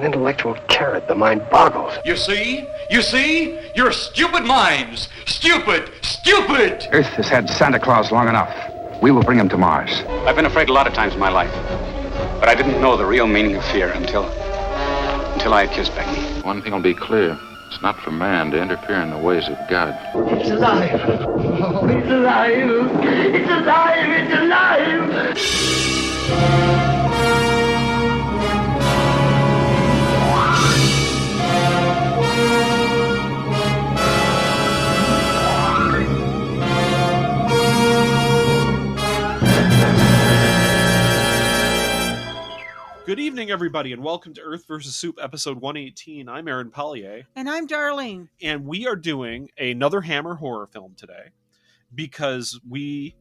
An intellectual carrot, the mind boggles. You see? You see? You're stupid minds. Stupid! Stupid! Earth has had Santa Claus long enough. We will bring him to Mars. I've been afraid a lot of times in my life, but I didn't know the real meaning of fear until I had kissed Becky. One thing will be clear. It's not for man to interfere in the ways of God. It's alive. Oh, it's alive. It's alive. It's alive. Good evening, everybody, and welcome to Earth vs. Soup, episode 118. I'm Aaron Pollier. And I'm Darlene. And we are doing another Hammer horror film today because we,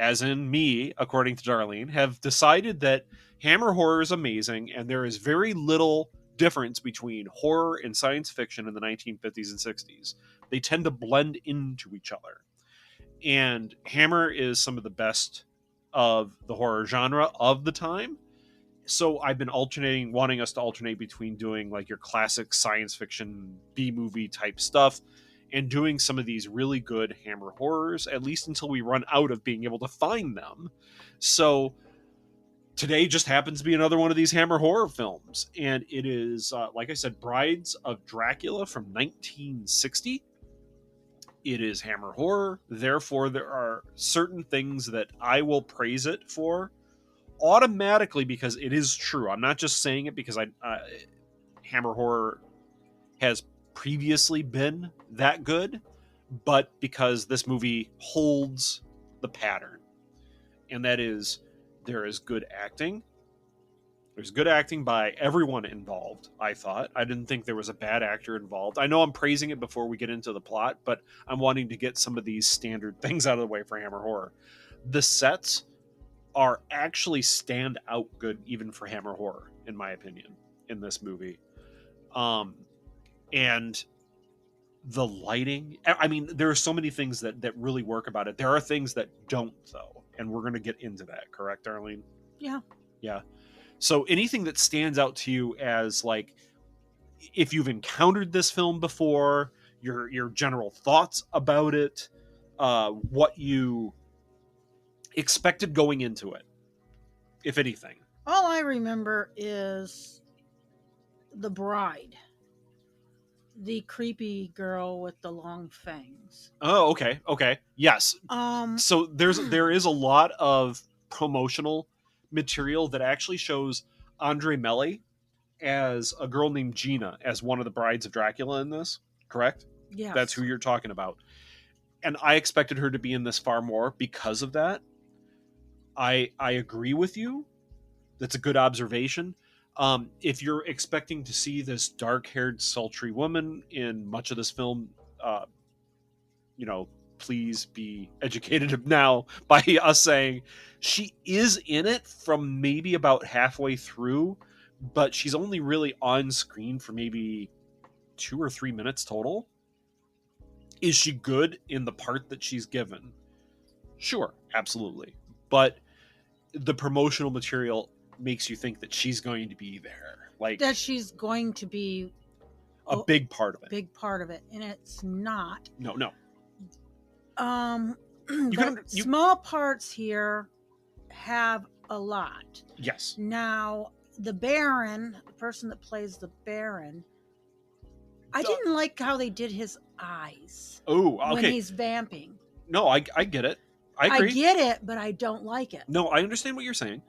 as in me, according to Darlene, have decided that Hammer horror is amazing and there is very little difference between horror and science fiction in the 1950s and 60s. They tend to blend into each other. And Hammer is some of the best of the horror genre of the time. So I've been wanting us to alternate between doing like your classic science fiction B-movie type stuff and doing some of these really good Hammer horrors, at least until we run out of being able to find them. So today just happens to be another one of these Hammer horror films. And it is, like I said, Brides of Dracula from 1960. It is Hammer horror. Therefore, there are certain things that I will praise it for automatically because it is true. I'm not just saying it because Hammer horror has previously been that good, but because this movie holds the pattern. And that is, there is good acting. There's good acting by everyone involved, I thought. I didn't think there was a bad actor involved. I know I'm praising it before we get into the plot, but I'm wanting to get some of these standard things out of the way for Hammer horror. The sets are actually stand out good even for Hammer horror, in my opinion, in this movie. And the lighting, I mean, there are so many things that really work about it. There are things that don't, though, and we're going to get into that, correct, Darlene? Yeah. So anything that stands out to you as, like, if you've encountered this film before, your general thoughts about it, what you expected going into it, if anything. All I remember is the bride, the creepy girl with the long fangs. Oh, okay, yes. So there is a lot of promotional material that actually shows Andre Melli as a girl named Gina as one of the brides of Dracula in this, correct? Yeah, that's who you're talking about. And I expected her to be in this far more because of that. I agree with you. That's a good observation. If you're expecting to see this dark-haired, sultry woman in much of this film, please be educated now by us saying she is in it from maybe about halfway through, but she's only really on screen for maybe 2 or 3 minutes total. Is she good in the part that she's given? Sure, absolutely. But the promotional material makes you think that she's going to be there. Like that she's going to be a big part of it. Big part of it. And it's not. No. Small parts here have a lot. Yes. Now, the Baron, the person that plays the Baron, I didn't like how they did his eyes. Oh, okay. When he's vamping. No, I get it. I agree. I get it, but I don't like it. No, I understand what you're saying.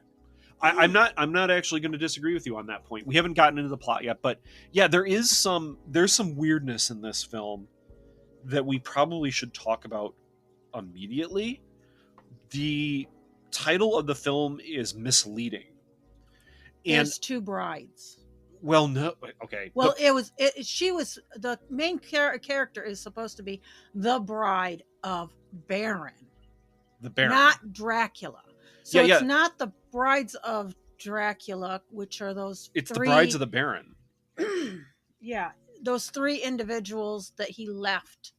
I'm not actually going to disagree with you on that point. We haven't gotten into the plot yet, but yeah, there's some weirdness in this film that we probably should talk about immediately. The title of the film is misleading. There's two brides. Well, no, okay. Well, she was the main character is supposed to be the bride of Baron. The Baron. Not Dracula. So it's not the brides of Dracula, which are those It's three... the brides of the Baron. Yeah. Those three individuals that he left.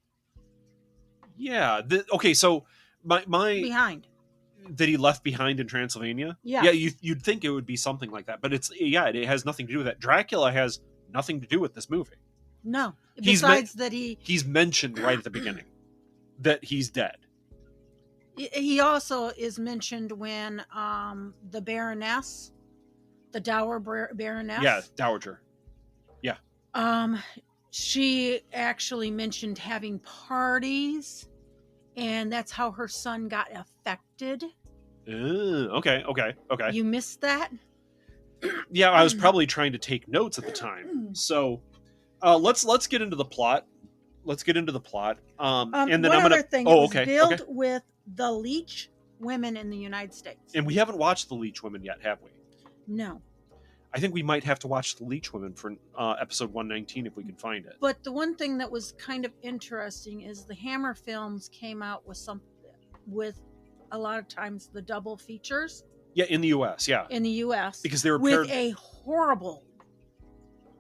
Yeah. Okay, so my... Behind. that he left behind in Transylvania. Yeah. Yeah, you'd think it would be something like that, but it has nothing to do with that. Dracula has nothing to do with this movie. No. He's Besides that he's mentioned right at the beginning that he's dead. he also is mentioned when the Baroness, the Dower Baroness. Yeah, Dowager. She actually mentioned having parties, and that's how her son got affected. Okay. You missed that? Yeah, I was probably trying to take notes at the time. So let's get into the plot. And then one I'm gonna. other thing, Oh, it was okay. billed Okay. with the leech women in the United States. And we haven't watched the Leech Women yet, have we? No. I think we might have to watch the Leech Women for episode 119 if we can find it. But the one thing that was kind of interesting is the Hammer films came out with a lot of times the double features. Yeah, in the U.S. Yeah, In the U.S. because they were with paired. a horrible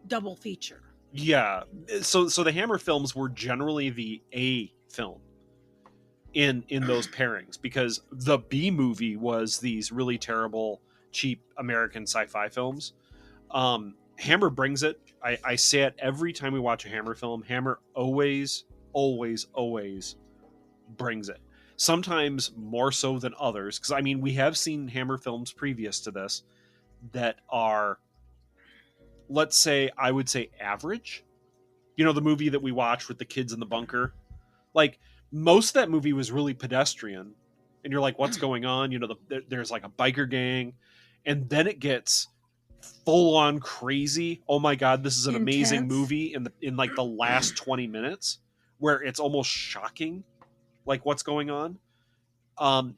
double feature. Yeah, so the Hammer films were generally the A film in those pairings, because the B movie was these really terrible, cheap American sci-fi films. Hammer brings it. I say it every time we watch a Hammer film. Hammer always brings it. Sometimes more so than others, because I mean we have seen Hammer films previous to this that are, let's say, I would say average. You know, the movie that we watched with the kids in the bunker? Like, most of that movie was really pedestrian. And you're like, what's going on? You know, there's like a biker gang. And then it gets full on crazy. Oh my God, this is an amazing Intense. movie in like the last 20 minutes where it's almost shocking, like what's going on.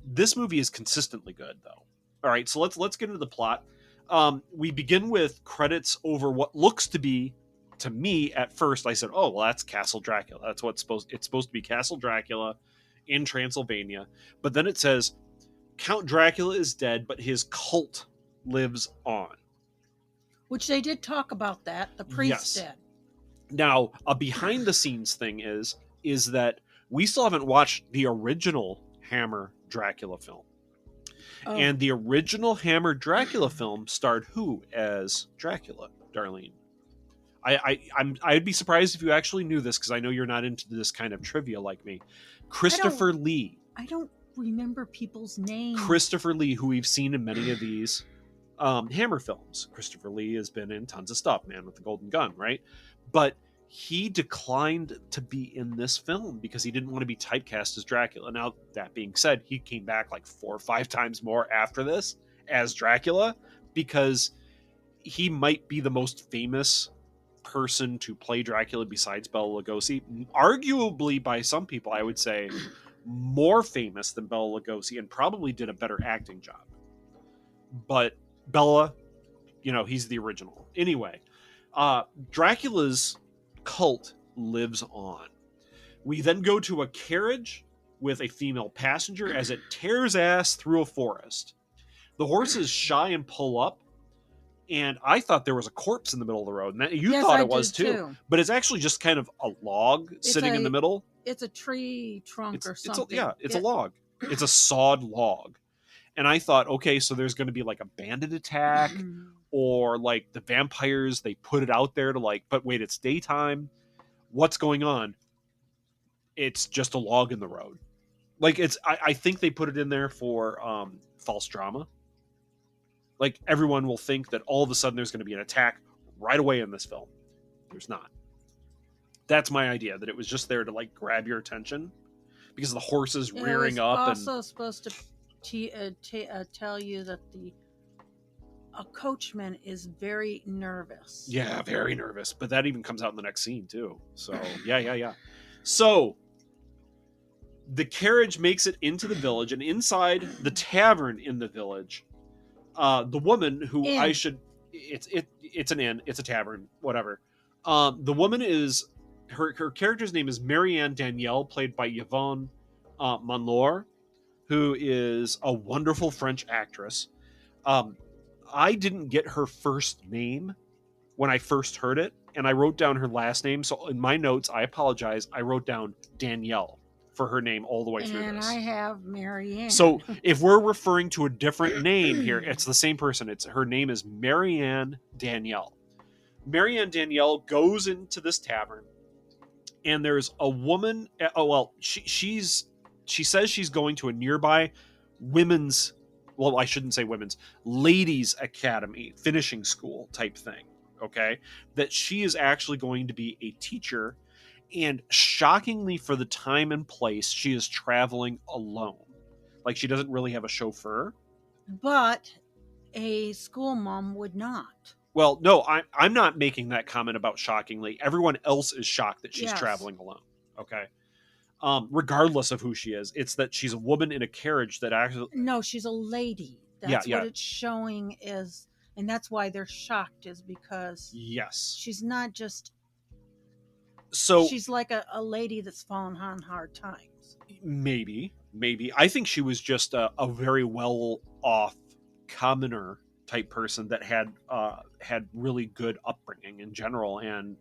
This movie is consistently good, though. All right, so let's get into the plot. We begin with credits over what looks to be, to me at first, I said, oh, well, that's Castle Dracula. That's it's supposed to be Castle Dracula in Transylvania. But then it says, Count Dracula is dead, but his cult lives on. Which they did talk about that. The priest did. Now, a behind the scenes thing is that we still haven't watched the original Hammer Dracula film. Oh. And the original Hammer Dracula film starred who as Dracula, Darlene? I'd be surprised if you actually knew this, because I know you're not into this kind of trivia like me. Christopher Lee. I don't remember people's names. Christopher Lee, who we've seen in many of these Hammer films. Christopher Lee has been in tons of stuff, Man with the Golden Gun, right? But he declined to be in this film because he didn't want to be typecast as Dracula. Now, that being said, he came back like 4 or 5 times more after this as Dracula, because he might be the most famous person to play Dracula besides Bela Lugosi. Arguably, by some people, I would say more famous than Bela Lugosi, and probably did a better acting job. But Bela, you know, he's the original. Anyway, Dracula's cult lives on. We then go to a carriage with a female passenger as it tears ass through a forest. The horses shy and pull up, and I thought there was a corpse in the middle of the road. And you thought it was too. But it's actually just kind of a log sitting in the middle. It's a tree trunk or something. It's a log. It's a sawed log. And I thought, okay, so there's going to be like a bandit attack, or like the vampires, they put it out there to like, but wait, it's daytime. What's going on? It's just a log in the road. Like, I think they put it in there for false drama. Like, everyone will think that all of a sudden there's going to be an attack right away in this film. There's not. That's my idea, that it was just there to like grab your attention because the horse is rearing up. Also supposed to tell you that a coachman is very nervous. Yeah, very nervous. But that even comes out in the next scene too. So yeah. So the carriage makes it into the village, and inside the tavern in the village, the woman who it's an inn, it's a tavern, whatever. The woman is her character's name is Marianne Danielle, played by Yvonne Monlor, who is a wonderful French actress. I didn't get her first name when I first heard it, and I wrote down her last name. So in my notes, I apologize, I wrote down Danielle. for her name all the way through And this. I have Marianne. So if we're referring to a different name here, it's the same person. Her name is Marianne Danielle. Marianne Danielle goes into this tavern, and there's a woman. Oh well, she says she's going to a nearby women's. Well, I shouldn't say women's, ladies' academy, finishing school type thing. Okay, that she is actually going to be a teacher. And shockingly, for the time and place, she is traveling alone. Like, she doesn't really have a chauffeur. But a school mom would not. Well, no, I'm not making that comment about shockingly. Everyone else is shocked that she's Yes. traveling alone. Okay. Regardless of who she is, it's that she's a woman in a carriage that actually. No, she's a lady. That's Yeah. what it's showing is, and that's why they're shocked, is because Yes. she's not just. So She's like a lady that's fallen on hard times. maybe. I think she was just a very well off commoner type person that had really good upbringing in general. And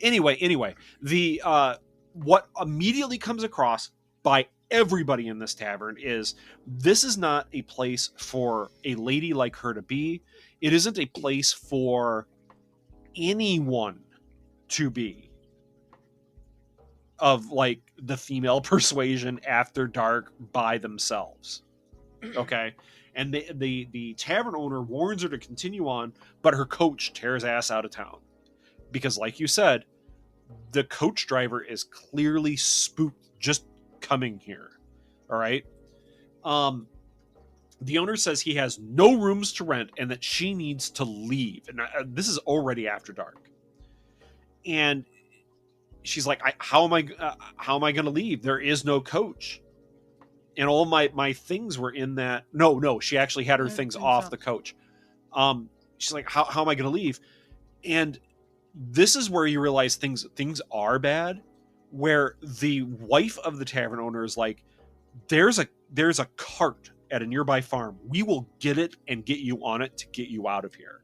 anyway, the what immediately comes across by everybody in this tavern is this is not a place for a lady like her to be. It isn't a place for anyone to be of like the female persuasion after dark by themselves. Okay. And the tavern owner warns her to continue on, but her coach tears ass out of town. Because like you said, the coach driver is clearly spooked just coming here. All right. The owner says he has no rooms to rent and that she needs to leave. And this is already after dark. And she's like, how am I going to leave? There is no coach. And all my things were in that. No, she actually had her things off the coach. She's like, how am I going to leave? And this is where you realize things are bad, where the wife of the tavern owner is like, there's a cart at a nearby farm. We will get it and get you on it to get you out of here.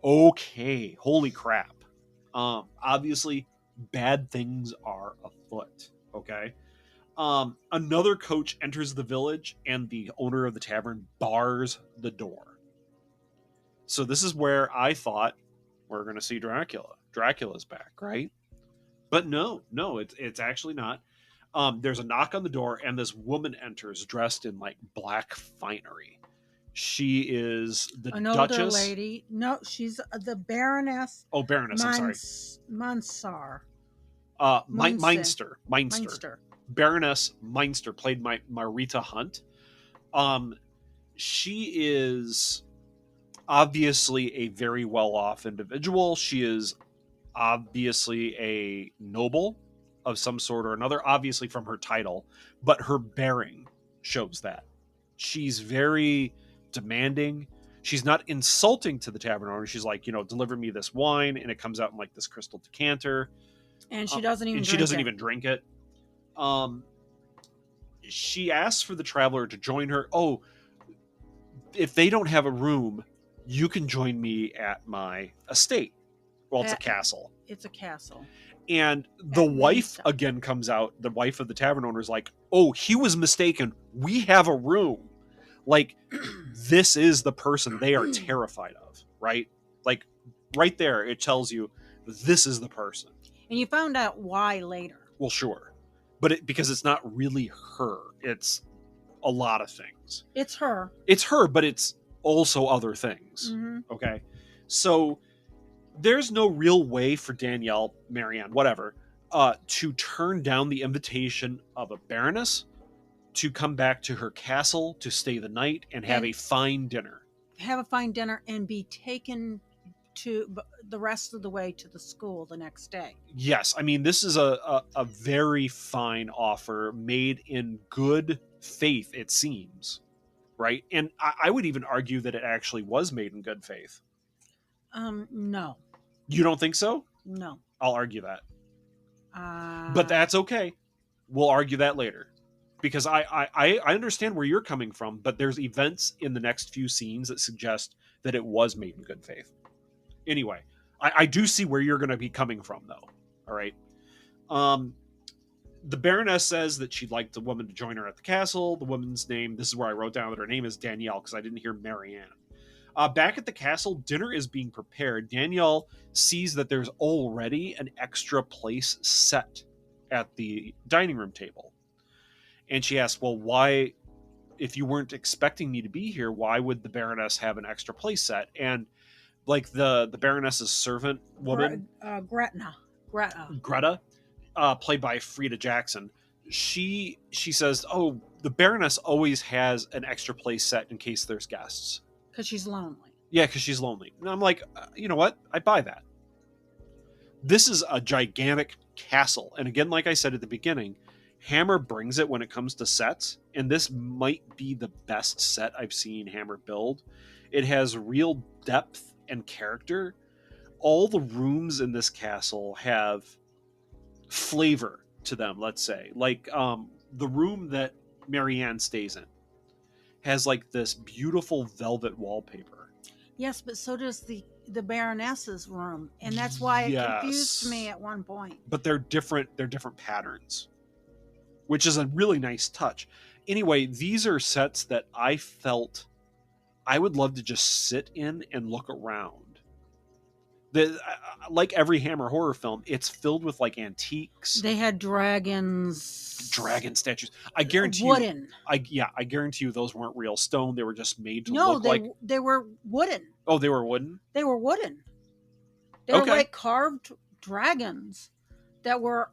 Okay. Holy crap. Obviously bad things are afoot. Okay. Another coach enters the village and the owner of the tavern bars the door. So this is where I thought we're going to see Dracula. Dracula's back, right? But no, it's actually not. There's a knock on the door and this woman enters dressed in like black finery. She is the An Duchess. older lady. No, she's the Baroness. Oh, Baroness, I'm sorry. Monsar. Meinster. Meinster. Baroness Meinster, played by Marita Hunt. She is obviously a very well-off individual. She is obviously a noble of some sort or another, obviously from her title, but her bearing shows that. She's very demanding. She's not insulting to the tavern owner. She's like, deliver me this wine, and it comes out in like this crystal decanter. And she doesn't even drink it. She asks for the traveler to join her. Oh, if they don't have a room, you can join me at my estate. Well, it's a castle. It's a castle. And the wife again comes out. The wife of the tavern owner is like, oh, he was mistaken. We have a room. Like, this is the person they are terrified of, right? Like, right there, it tells you this is the person. And you found out why later. Well, sure. But because it's not really her. It's a lot of things. It's her. It's her, but it's also other things. Mm-hmm. Okay? So there's no real way for Danielle, Marianne, whatever, to turn down the invitation of a baroness to come back to her castle to stay the night and have a fine dinner. Have a fine dinner and be taken to the rest of the way to the school the next day. Yes, I mean, this is a very fine offer made in good faith, it seems, right? And I would even argue that it actually was made in good faith. No. You don't think so? No. I'll argue that. But that's okay. We'll argue that later. Because I understand where you're coming from, but there's events in the next few scenes that suggest that it was made in good faith. Anyway, I do see where you're going to be coming from, though. All right. the Baroness says that she'd like the woman to join her at the castle. The woman's name, this is where I wrote down that her name is Danielle, because I didn't hear Marianne. Back at the castle, dinner is being prepared. Danielle sees that there's already an extra place set at the dining room table. And she asks, well, why, if you weren't expecting me to be here, why would the Baroness have an extra place set? And like the Baroness's servant woman, Greta, played by Frida Jackson, she says, oh, the Baroness always has an extra place set in case there's guests. Because she's lonely. Yeah, because she's lonely. And I'm like, you know what? I buy that. This is a gigantic castle. And again, like I said at the beginning, Hammer brings it when it comes to sets. And this might be the best set I've seen Hammer build. It has real depth and character. All the rooms in this castle have flavor to them, let's say. Like the room that Marianne stays in has like this beautiful velvet wallpaper. Yes, but so does the Baroness's room, and that's why it confused me at one point. But they're different patterns, which is a really nice touch. Anyway, these are sets that I felt I would love to just sit in and look around. Like every Hammer horror film, it's filled with like antiques. They had dragon statues. I guarantee wooden. I guarantee you those weren't real stone. They were just made to look like. No, they were wooden. Oh, they were wooden? They were wooden. They were like carved dragons that were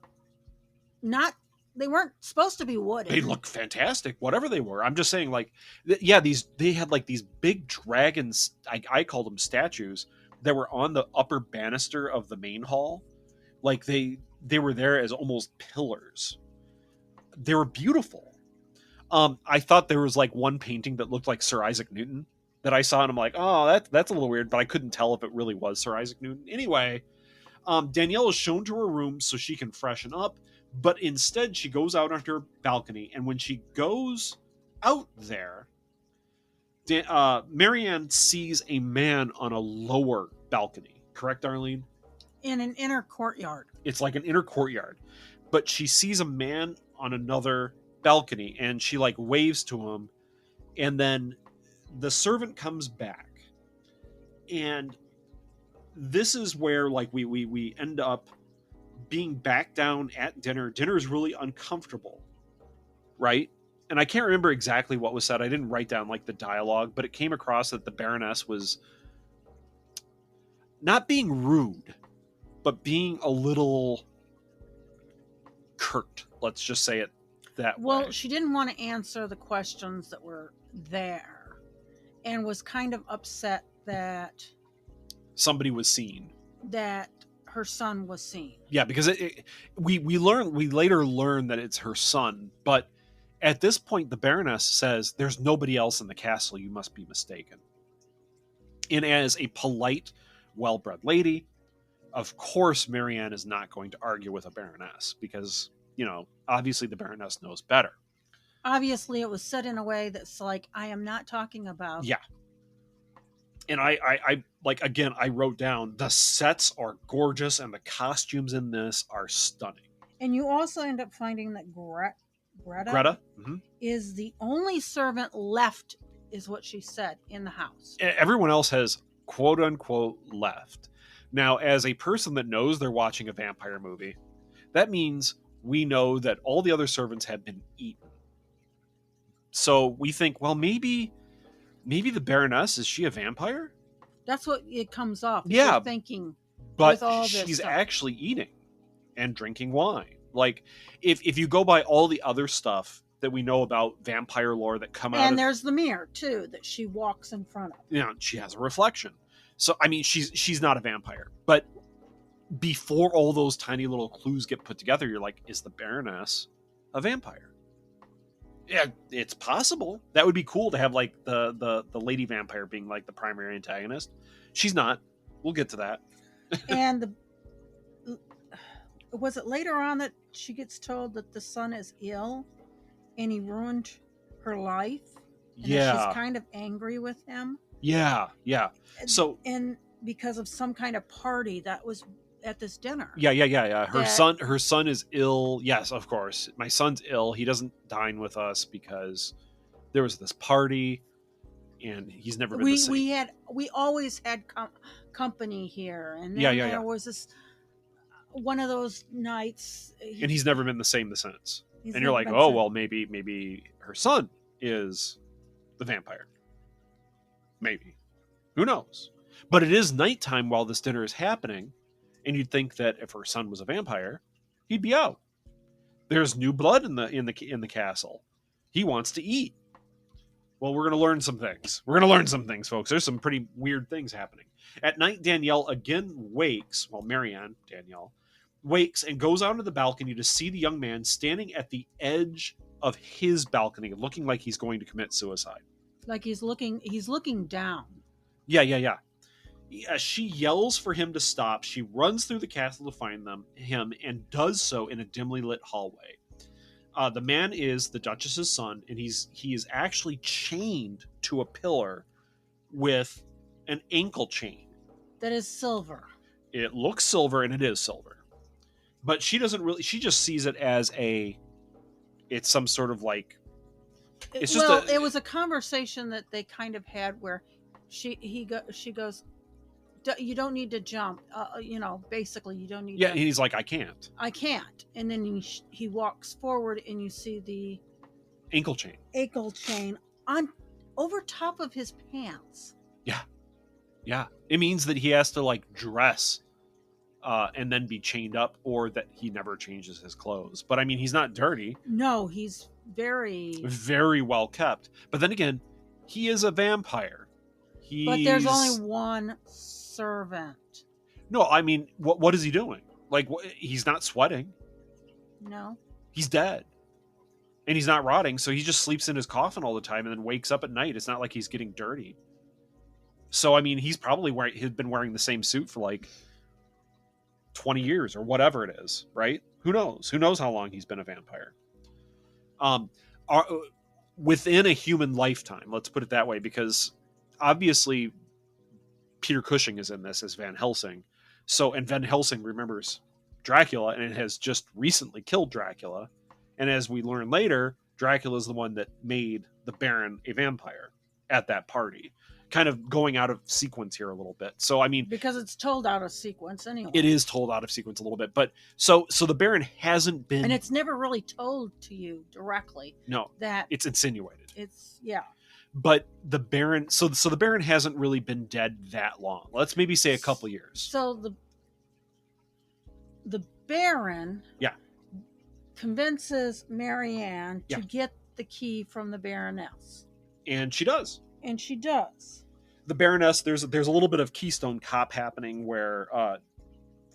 not. They weren't supposed to be wooden. They look fantastic, whatever they were. I'm just saying, like, they had like these big dragons. I called them statues that were on the upper banister of the main hall. Like they were there as almost pillars. They were beautiful. I thought there was like one painting that looked like Sir Isaac Newton that I saw, and I'm like, oh, that's a little weird, but I couldn't tell if it really was Sir Isaac Newton. Anyway, Danielle is shown to her room so she can freshen up, but instead she goes out onto her balcony, and when she goes out there, Marianne sees a man on a lower balcony. Correct, Darlene? In an inner courtyard. It's like an inner courtyard. But she sees a man on another balcony, and she like waves to him, and then the servant comes back. And this is where like we end up being back down at dinner. Dinner is really uncomfortable, right? And I can't remember exactly what was said. I didn't write down like the dialogue, but it came across that the Baroness was not being rude, but being a little curt. Let's just say it that way. Well, she didn't want to answer the questions that were there and was kind of upset that somebody was seen. That her son was seen. Yeah, because we later learn that it's her son, but at this point, the Baroness says, there's nobody else in the castle. You must be mistaken. And as a polite, well-bred lady, of course, Marianne is not going to argue with a Baroness because, you know, obviously the Baroness knows better. Obviously, it was said in a way that's like, I am not talking about. Yeah. And I like, again, I wrote down, the sets are gorgeous and the costumes in this are stunning. And you also end up finding that Greta mm-hmm. is the only servant left, is what she said, in the house. Everyone else has quote unquote left. Now, as a person that knows they're watching a vampire movie, that means we know that all the other servants have been eaten. So we think, well, maybe the Baroness, is she a vampire? That's what it comes off. Yeah. You're thinking, but with all she's this stuff. actually eating and drinking wine. Like, if you go by all the other stuff that we know about vampire lore that come out, and there's the mirror too that she walks in front of. You know, she has a reflection. So I mean, she's not a vampire. But before all those tiny little clues get put together, you're like, is the Baroness a vampire? Yeah, it's possible. That would be cool to have like the lady vampire being like the primary antagonist. She's not. We'll get to that. And was it later on that she gets told that the son is ill and he ruined her life? And yeah. that she's kind of angry with him. Yeah. So, and because of some kind of party that was at this dinner. Yeah. Her That- son is ill. Yes, of course. My son's ill. He doesn't dine with us because there was this party, and he's never been the same. We always had company here, and then Yeah. there was this one of those nights, And he's never been the same since. he's And you're never like, been oh seen. well, maybe her son is the vampire. Maybe. Who knows? But it is nighttime while this dinner is happening, and you'd think that if her son was a vampire, he'd be out. There's new blood in the castle. He wants to eat. Well, we're going to learn some things. Folks. There's some pretty weird things happening. At night, Danielle again wakes. Well, Danielle, wakes and goes out onto the balcony to see the young man standing at the edge of his balcony, looking like he's going to commit suicide. Like he's looking down. Yeah. She yells for him to stop. She runs through the castle to find him, and does so in a dimly lit hallway. The man is the Duchess's son, and he is actually chained to a pillar with an ankle chain. That is silver. It looks silver, and it is silver. But she doesn't really. She just sees it as it's some sort of like. It's just it was a conversation that they kind of had where she goes, you don't need to jump. Basically, you don't need. Yeah, to, and he's like, I can't. And then he walks forward, and you see the Ankle chain on over top of his pants. Yeah. It means that he has to like dress and then be chained up, or that he never changes his clothes. But I mean, he's not dirty. No, he's very, very well kept. But then again, he is a vampire. But there's only one servant. No, I mean, what is he doing? Like, he's not sweating. No. He's dead. And he's not rotting, so he just sleeps in his coffin all the time and then wakes up at night. It's not like he's getting dirty. So, I mean, he's probably he'd been wearing the same suit for like 20 years or whatever it is, right? Who knows? Who knows how long he's been a vampire? Within a human lifetime, let's put it that way, because obviously Peter Cushing is in this as Van Helsing. So, and Van Helsing remembers Dracula and has just recently killed Dracula. And as we learn later, Dracula is the one that made the Baron a vampire at that party. Kind of going out of sequence here a little bit. So, I mean, because it's told out of sequence anyway. It is told out of sequence a little bit, but so the Baron hasn't been, and it's never really told to you directly. No, that it's insinuated. But the Baron, so the Baron hasn't really been dead that long. Let's maybe say a couple years. So the Baron, convinces Marianne to get the key from the Baroness, and she does. The Baroness, there's a little bit of Keystone Cop happening where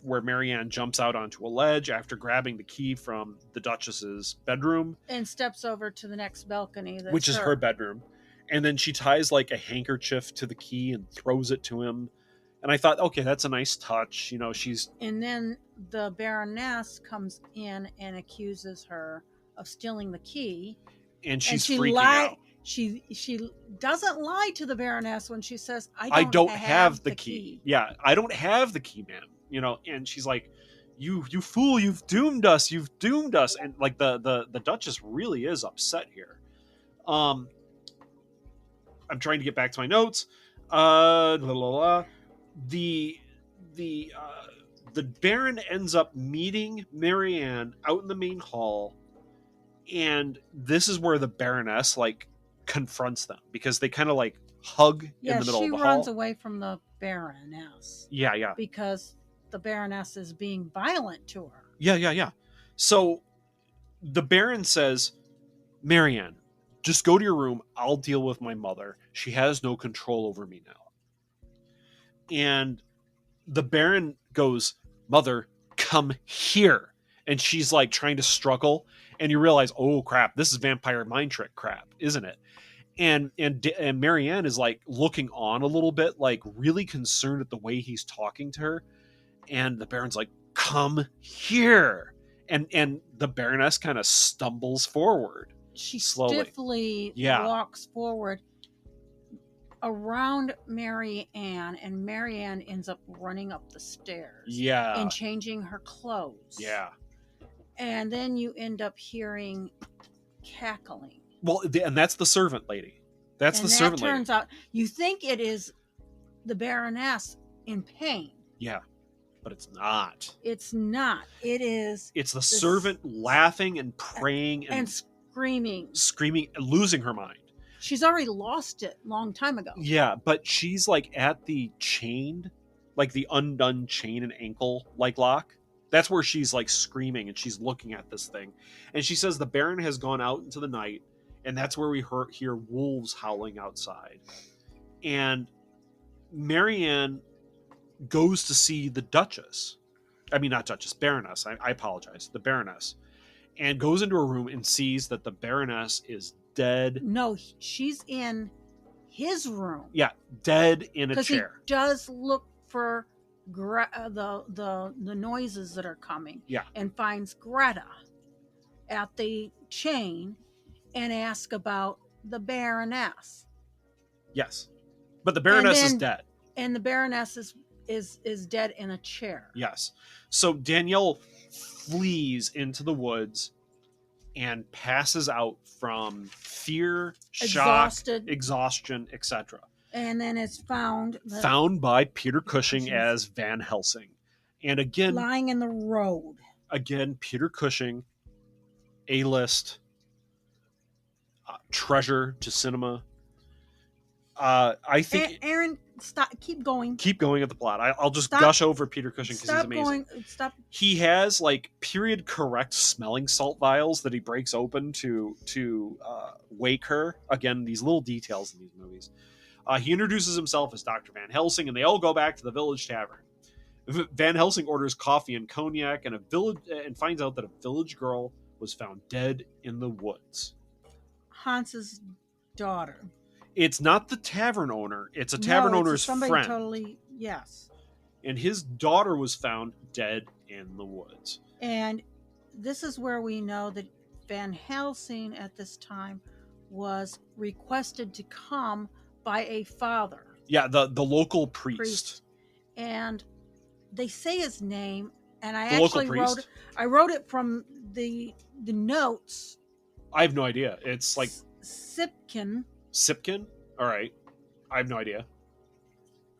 Marianne jumps out onto a ledge after grabbing the key from the Duchess's bedroom and steps over to the next balcony, which is her bedroom, and then she ties like a handkerchief to the key and throws it to him. And I thought, okay, that's a nice touch. You know, and then the Baroness comes in and accuses her of stealing the key, and she's freaking out. She doesn't lie to the Baroness when she says, I don't have the key. Yeah, I don't have the key, ma'am. You know, and she's like, you fool, you've doomed us. And like the Duchess really is upset here. I'm trying to get back to my notes. The Baron ends up meeting Marianne out in the main hall, and this is where the Baroness like confronts them, because they kind of like hug in the middle of the hall. She runs away from the Baroness. Yeah. Because the Baroness is being violent to her. Yeah. So the Baron says, Marianne, just go to your room. I'll deal with my mother. She has no control over me now. And the Baron goes, Mother, come here. And she's like trying to struggle. And you realize, oh crap, this is vampire mind trick crap, isn't it? And Marianne is like looking on a little bit, like really concerned at the way he's talking to her. And the Baron's like, come here. And the Baroness kind of stumbles forward. She slowly. stiffly walks forward around Mary Ann, and Mary Ann ends up running up the stairs. Yeah. And changing her clothes. Yeah. And then you end up hearing cackling. Well, and that's the servant lady. That's and the that servant lady. turns out, you think it is the Baroness in pain. Yeah. But it's not. It's not. It is. It's the servant laughing and praying and screaming. Screaming, losing her mind. She's already lost it long time ago. Yeah, but she's like at the chained, like the undone chain and ankle like lock. That's where she's like screaming and she's looking at this thing. And she says the Baron has gone out into the night, and that's where we hear wolves howling outside. And Marianne goes to see the Duchess. I mean, not Duchess, Baroness. I apologize. The Baroness. And goes into her room and sees that the Baroness is dead. No, she's in his room. Yeah, dead in a chair. Because he does look for the noises that are coming. Yeah. And finds Greta at the chain and asks about the Baroness. Yes. But the Baroness is dead. And the Baroness is dead in a chair. Yes. So Danielle flees into the woods and passes out from fear, shock, exhaustion, etc. And then it's found by Peter Cushing as Van Helsing. And again, lying in the road. Again, Peter Cushing, A-list, treasure to cinema. I think Aaron, stop. Keep going. Keep going at the plot. I'll just gush over Peter Cushing because he's amazing. Stop. He has like period correct smelling salt vials that he breaks open to wake her. Again, these little details in these movies. He introduces himself as Dr. Van Helsing, and they all go back to the village tavern. Van Helsing orders coffee and cognac, and finds out that a village girl was found dead in the woods. Hans's daughter. It's not the tavern owner. It's a tavern owner's friend. Totally, yes. And his daughter was found dead in the woods. And this is where we know that Van Helsing at this time was requested to come by a father. Yeah, the local priest. And they say his name, and I wrote it from the notes. I have no idea. It's like Sipkin. All right. I have no idea.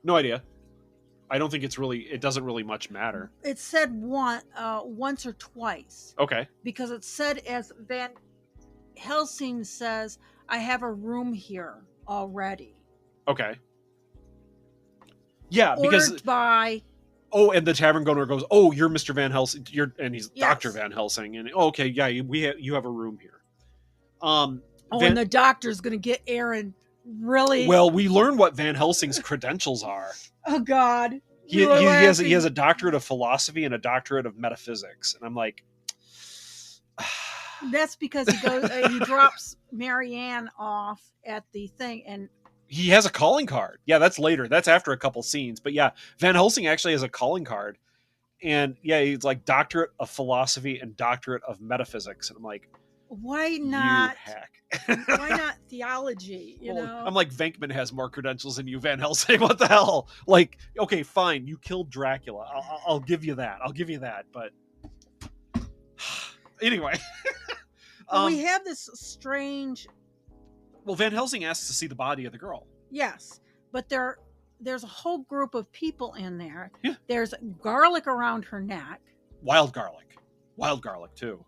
No idea. I don't think it doesn't really much matter. It said once or twice. Okay. Because it said, as Van Helsing says, I have a room here already. Okay. Yeah, because ordered by. Oh, and the tavern owner goes, "Oh, you're Mr. Van Helsing. And he's Dr. Van Helsing." And okay, yeah, you have a room here. And the doctor's going to get Aaron really. Well, we learn what Van Helsing's credentials are. Oh God. He has a doctorate of philosophy and a doctorate of metaphysics, and I'm like, that's because he drops Marianne off at the thing, and he has a calling card. Yeah, that's later. That's after a couple scenes, but yeah, Van Helsing actually has a calling card, and yeah, he's like doctorate of philosophy and doctorate of metaphysics, and I'm like, why not? You hack. Why not theology? You know, I'm like, Venkman has more credentials than you, Van Helsing. What the hell? Like, okay, fine, you killed Dracula. I'll give you that. But anyway, we have this strange. Well, Van Helsing asks to see the body of the girl. Yes, but there's a whole group of people in there. Yeah. There's garlic around her neck. Wild garlic too.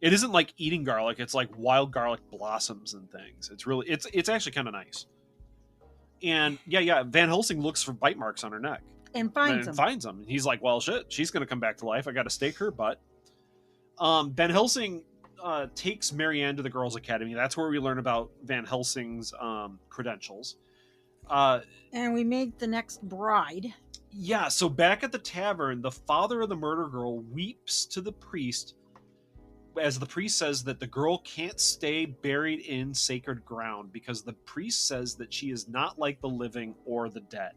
It isn't like eating garlic. It's like wild garlic blossoms and things. It's actually kind of nice. And yeah. Van Helsing looks for bite marks on her neck and finds them. And he's like, well, shit, she's going to come back to life. I got to stake her butt. Van Helsing takes Marianne to the Girls' Academy. That's where we learn about Van Helsing's credentials. And we meet the next bride. Yeah, so back at the tavern, the father of the murder girl weeps to the priest as the priest says that the girl can't stay buried in sacred ground because the priest says that she is not like the living or the dead.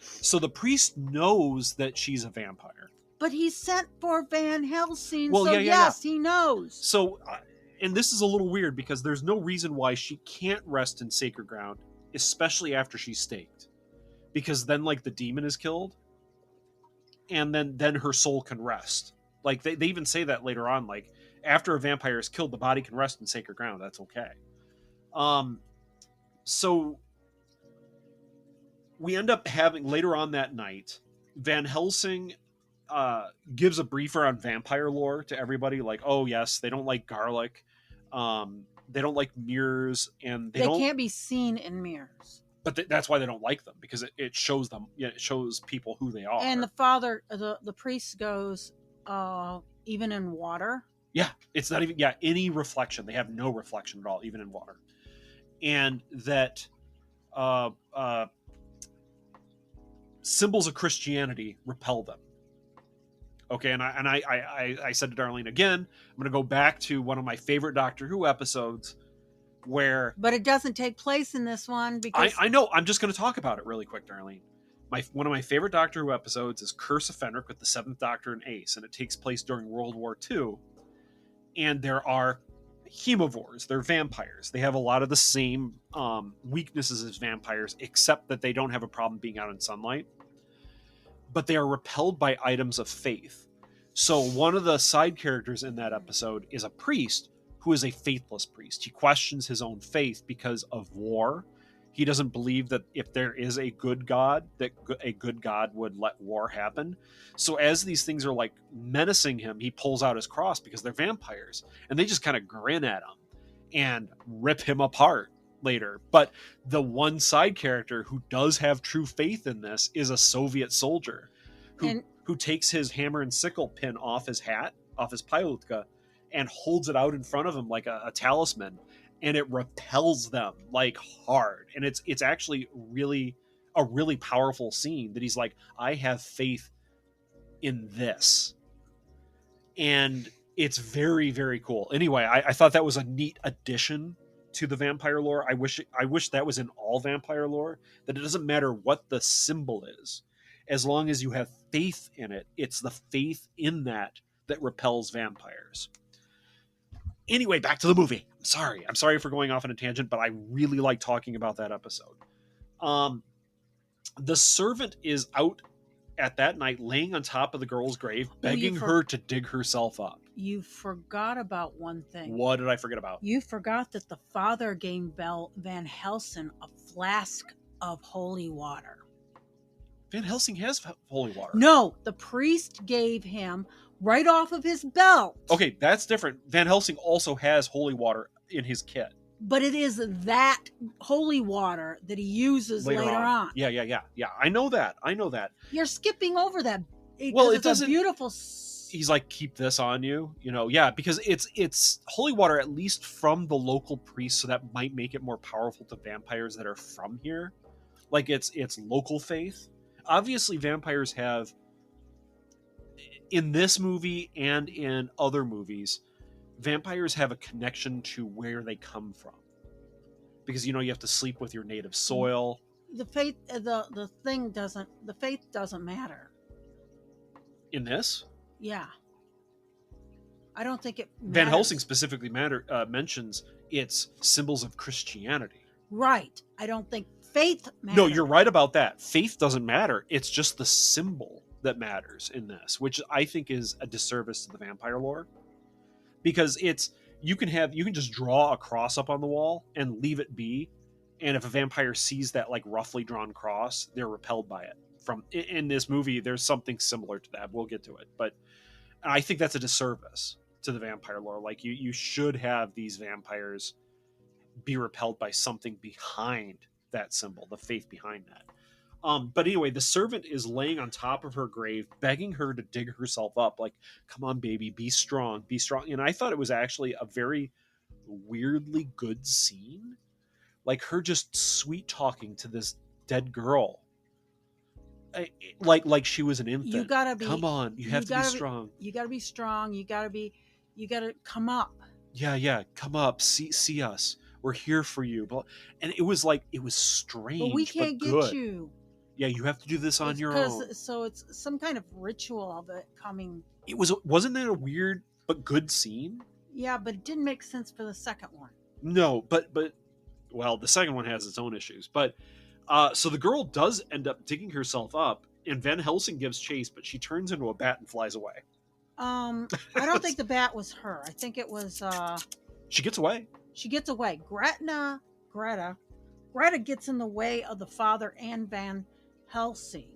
So the priest knows that she's a vampire. But he sent for Van Helsing, well, so yeah. He knows. So, and this is a little weird because there's no reason why she can't rest in sacred ground especially after she's staked, because then like the demon is killed, and then her soul can rest. Like they even say that later on, like after a vampire is killed, the body can rest in sacred ground. That's okay. So we end up having later on that night, Van Helsing gives a briefer on vampire lore to everybody. Like, oh yes, they don't like garlic, they don't like mirrors, and they can't be seen in mirrors. But that's why they don't like them, because it shows them. Yeah, it shows people who they are. And the father, the priest goes, even in water. Yeah, it's not even any reflection. They have no reflection at all, even in water. And that symbols of Christianity repel them. Okay, and I said to Darlene again, I'm going to go back to one of my favorite Doctor Who episodes, where... But it doesn't take place in this one, because... I know, I'm just going to talk about it really quick, Darlene. One of my favorite Doctor Who episodes is Curse of Fenric with the Seventh Doctor and Ace, and it takes place during World War II. And there are hemivores, they're vampires. They have a lot of the same weaknesses as vampires, except that they don't have a problem being out in sunlight. But they are repelled by items of faith. So one of the side characters in that episode is a priest who is a faithless priest. He questions his own faith because of war. He doesn't believe that if there is a good God, that a good God would let war happen. So as these things are like menacing him, he pulls out his cross because they're vampires, and they just kind of grin at him and rip him apart later. But the one side character who does have true faith in this is a Soviet soldier who takes his hammer and sickle pin off his hat, off his pilotka, and holds it out in front of him like a talisman, and it repels them like hard. And it's actually a really powerful scene that he's like, I have faith in this. And it's very, very cool. Anyway, I thought that was a neat addition to the vampire lore. I wish that was in all vampire lore, that it doesn't matter what the symbol is, as long as you have faith in it. It's the faith in that repels vampires. Anyway, back to the movie. I'm sorry for going off on a tangent, but I really like talking about that episode. The servant is out at that night, laying on top of the girl's grave, begging her to dig herself up. You forgot about one thing. What did I forget about? You forgot that the father gave Van Helsing a flask of holy water. Van Helsing has holy water. No, the priest gave him right off of his belt. Okay, that's different. Van Helsing also has holy water in his kit. But it is that holy water that he uses later on. Yeah. I know that. You're skipping over that. Well, it doesn't. A beautiful. He's like, keep this on you, because it's holy water, at least from the local priest, so that might make it more powerful to vampires that are from here. Like it's local faith. Obviously, vampires have, in this movie and in other movies, vampires have a connection to where they come from, because you have to sleep with your native soil. The faith, the faith doesn't matter In this, yeah, I don't think it matters. Van Helsing specifically mentions it's symbols of Christianity. Right. I don't think faith matters. No, you're right about that. Faith doesn't matter. It's just the symbol that matters in this, which I think is a disservice to the vampire lore. Because you can just draw a cross up on the wall and leave it be, and if a vampire sees that like roughly drawn cross, they're repelled by it. In this movie, there's something similar to that. We'll get to it, but I think that's a disservice to the vampire lore. Like you should have these vampires be repelled by something behind that symbol, the faith behind that. But anyway, the servant is laying on top of her grave, begging her to dig herself up. Like, come on, baby, be strong, be strong. And I thought it was actually a very weirdly good scene. Like her just sweet talking to this dead girl. Like she was an infant. You gotta be. Come on, you have to be strong. You gotta be strong. You gotta come up. Yeah, come up. See us. We're here for you. And it was strange. But we can't get you. Yeah, you have to do this on your own. So it's some kind of ritual of it coming. Wasn't that a weird but good scene? Yeah, but it didn't make sense for the second one. No, but Well, the second one has its own issues, but so the girl does end up digging herself up, and Van Helsing gives chase, but she turns into a bat and flies away. I don't think the bat was her. I think it was. She gets away. She gets away. Greta gets in the way of the father and Van Helsing.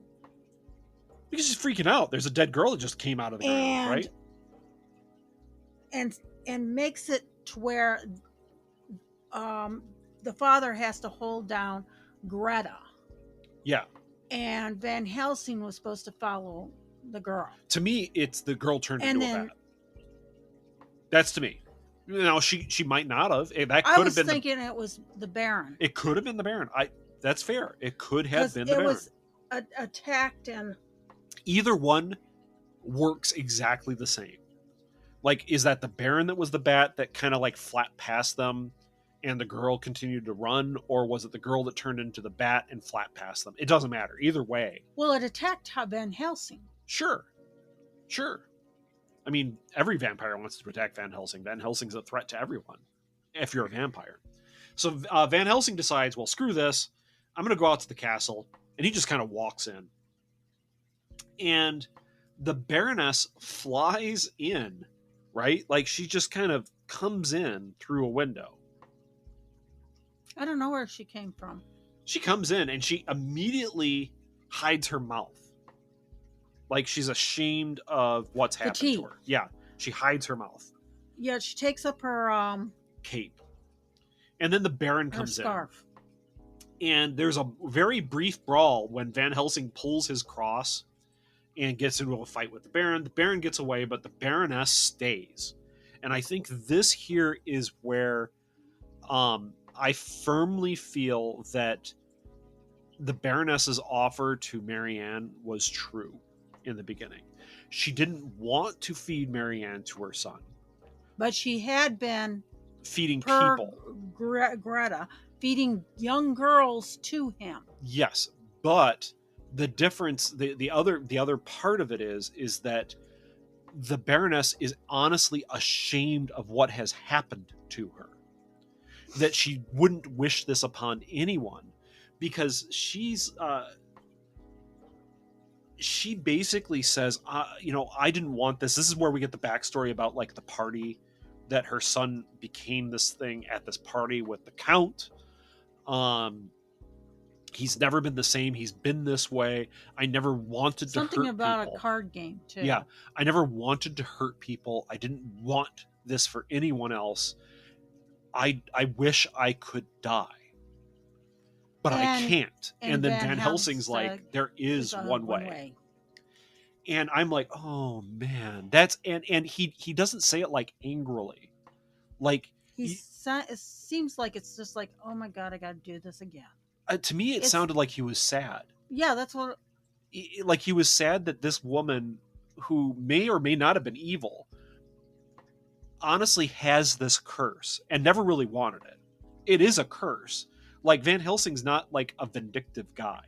Because she's freaking out. There's a dead girl that just came out of the ground, right? And makes it to where the father has to hold down Greta. Yeah. And Van Helsing was supposed to follow the girl. To me, it's the girl turned And into a then- bat. That's to me. You know, she might not have. That I could was have been. thinking it was the Baron. It could have been the Baron. That's fair. It could have 'Cause been the it Baron. was attacked and Either one works exactly the same. Like, is that the Baron that was the bat that kind of like flat past them and the girl continued to run, or was it the girl that turned into the bat and flat past them? It doesn't matter. Either way. well, it attacked Van Helsing. Sure. I mean, every vampire wants to attack Van Helsing. Van Helsing's a threat to everyone if you're a vampire. So Van Helsing decides, well, screw this. I'm going to go out to the castle. And he just kind of walks in. And the Baroness flies in, right? Like, she just kind of comes in through a window. I don't know where she came from. She comes in and she immediately hides her mouth. Like, she's ashamed of what's happened to her. Yeah, she hides her mouth. Yeah, she takes up her Cape. And then the Baron her comes scarf. in. And there's a very brief brawl when Van Helsing pulls his cross and gets into a fight with the Baron. The Baron gets away, but the Baroness stays. And I think this here is where I firmly feel that the Baroness's offer to Marianne was true in the beginning. She didn't want to feed Marianne to her son. But she had been Feeding per people. Greta feeding young girls to him. Yes, but the difference, the other part of it is that the Baroness is honestly ashamed of what has happened to her. That she wouldn't wish this upon anyone, because she basically says, I didn't want this. This is where we get the backstory about like the party that her son became this thing at this party with the Count. He's never been the same. He's been this way. I never wanted to hurt people. Something about a card game too. Yeah. I never wanted to hurt people. I didn't want this for anyone else. I wish I could die. But I can't. And then Van Helsing's like, there is one way. And I'm like, oh man, that's and he doesn't say it like angrily. Like it seems like it's just like, oh my God, I got to do this again. To me, it sounded like he was sad. Yeah, that's what. Like he was sad that this woman, who may or may not have been evil, honestly has this curse and never really wanted it. It is a curse. Like Van Helsing's not like a vindictive guy.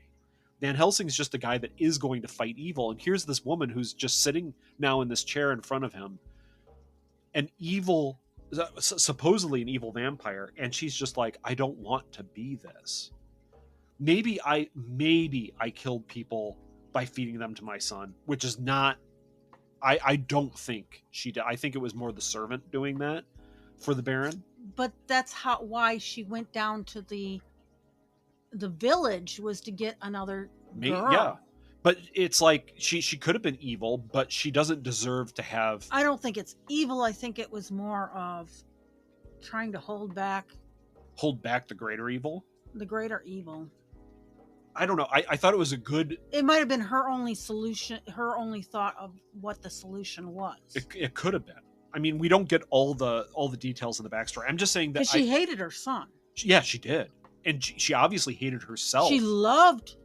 Van Helsing's just a guy that is going to fight evil. And here's this woman who's just sitting now in this chair in front of him, an evil, supposedly an evil vampire. And she's just like, I don't want to be this. Maybe I killed people by feeding them to my son, which is not, I don't think she did. I think it was more the servant doing that for the Baron. But that's why she went down to the village, was to get another girl. Yeah, but it's like she could have been evil, but she doesn't deserve to have. I don't think it's evil. I think it was more of trying to hold back the greater evil. The greater evil. I don't know. I thought it was a good. It might have been her only solution, her only thought of what the solution was. It could have been. I mean, we don't get all the details in the backstory. I'm just saying that she hated her son. Yeah, she did, and she obviously hated herself. She loved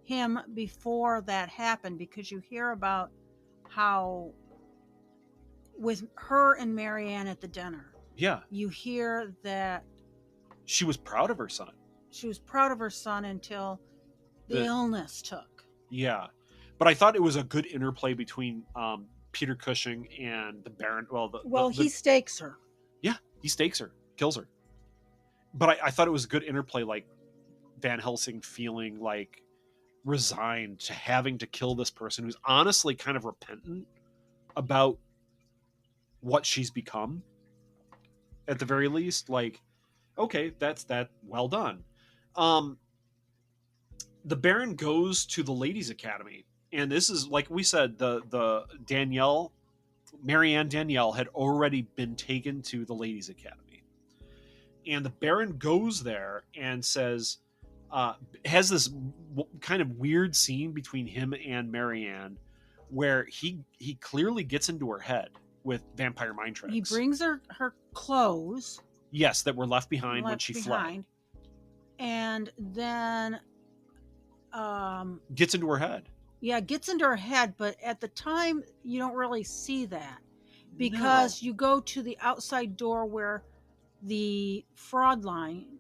him before that happened, because you hear about how with her and Marianne at the dinner. Yeah, you hear that she was proud of her son. She was proud of her son until the illness took. Yeah, but I thought it was a good interplay between Peter Cushing and the Baron. He stakes her. Yeah, he stakes her, kills her, but I thought it was a good interplay, like Van Helsing feeling like resigned to having to kill this person who's honestly kind of repentant about what she's become, at the very least. Like, okay, that's that, well done. The Baron goes to the ladies' academy, and this is, like we said, the Marianne Danielle had already been taken to the ladies' academy, and the Baron goes there and says, has this kind of weird scene between him and Marianne, where he clearly gets into her head with vampire mind tricks. He brings her clothes. Yes, that were left behind when she fled. And then gets into her head. Yeah, gets into her head, but at the time you don't really see that, because you go to the outside door where the fraud the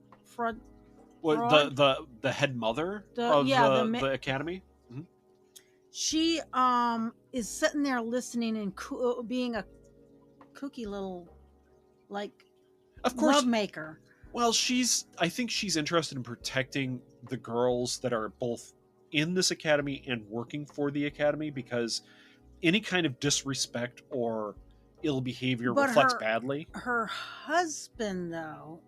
head mother of the academy. Mm-hmm. She is sitting there listening and being a kooky little, like, of course, lovemaker. Well, I think she's interested in protecting the girls that are both in this academy and working for the academy, because any kind of disrespect or ill behavior reflects badly. Her husband, though,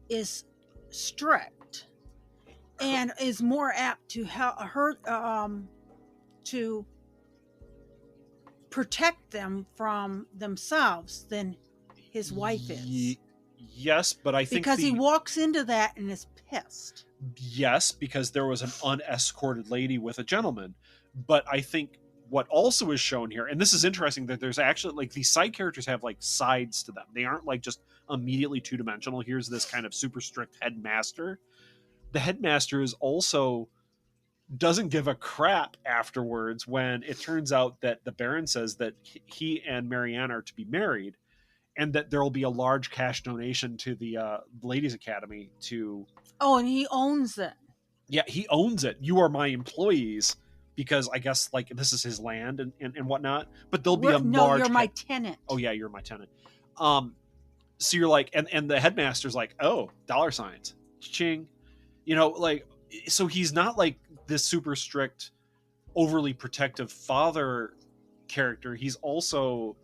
is strict and is more apt to help her to protect them from themselves than his wife is. Yes, but I think because he walks into that and is pissed. Yes, because there was an unescorted lady with a gentleman. But I think what also is shown here, and this is interesting, that there's actually, like, these side characters have, like, sides to them. They aren't, like, just immediately two-dimensional. Here's this kind of super strict headmaster. The headmaster is also doesn't give a crap afterwards when it turns out that the Baron says that he and Marianne are to be married, and that there will be a large cash donation to the ladies' academy to... Oh, and he owns it. Yeah, he owns it. You are my employees, because I guess, like, this is his land and whatnot. But there'll be No, you're my tenant. Oh yeah, you're my tenant. So you're like, and the headmaster's like, oh, dollar signs, ching, like, so he's not like this super strict, overly protective father character. He's also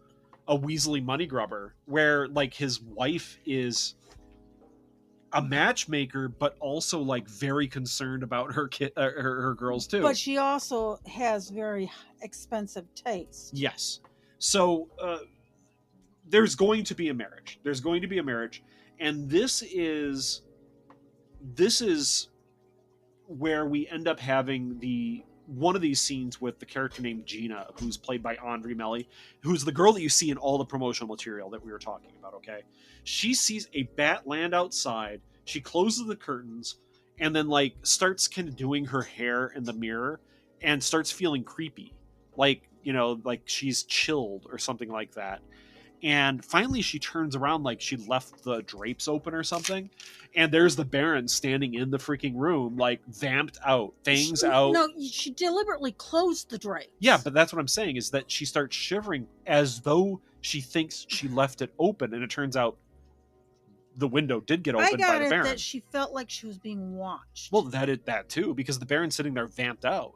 a Weasley money grubber, where, like, his wife is a matchmaker, but also, like, very concerned about her her girls too. But she also has very expensive taste. Yes. So there's going to be a marriage. And this is where we end up having one of these scenes with the character named Gina, who's played by Andre Melly, who's the girl that you see in all the promotional material that we were talking about, okay? She sees a bat land outside, she closes the curtains, and then, like, starts kind of doing her hair in the mirror and starts feeling creepy. Like, like she's chilled or something like that. And finally she turns around, like she left the drapes open or something, and there's the Baron standing in the freaking room, like, vamped out, fangs out. No, she deliberately closed the drapes. Yeah, but that's what I'm saying, is that she starts shivering as though she thinks she left it open, and it turns out the window did get opened by the Baron. That she felt like she was being watched. Well, that too, because the Baron's sitting there vamped out.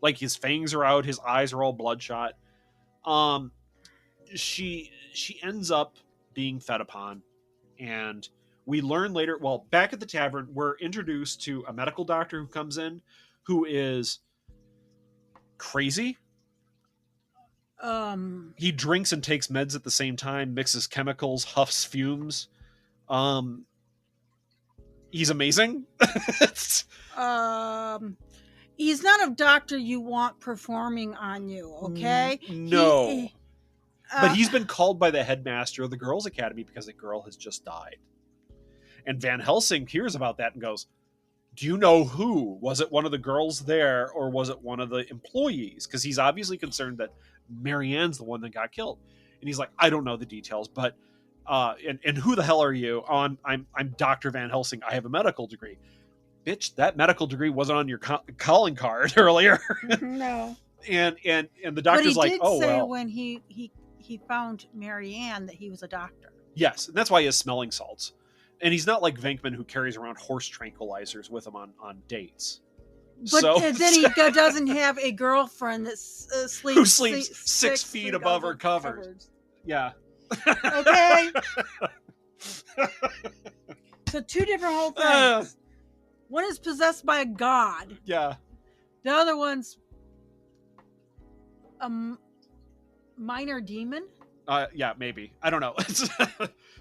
Like, his fangs are out, his eyes are all bloodshot. She ends up being fed upon, and we learn later, well, back at the tavern, we're introduced to a medical doctor who comes in, who is crazy. He drinks and takes meds at the same time, mixes chemicals, huffs fumes. He's amazing. He's not a doctor you want performing on you, okay? No. But he's been called by the headmaster of the girls' academy because a girl has just died. And Van Helsing hears about that and goes, do you know who? Was it one of the girls there, or was it one of the employees? Because he's obviously concerned that Marianne's the one that got killed. And he's like, I don't know the details, but and who the hell are you? I'm Dr. Van Helsing. I have a medical degree. Bitch, that medical degree wasn't on your calling card earlier. No. And the doctor's like, oh, say well. When he found Marianne that he was a doctor. Yes, and that's why he has smelling salts. And he's not like Venkman, who carries around horse tranquilizers with him on dates. But then he doesn't have a girlfriend that sleeps who sleeps 6 feet above her covers. Yeah. Okay. So 2 different whole things. One is possessed by a god. Yeah. The other one's a minor demon. Yeah, maybe. I don't know.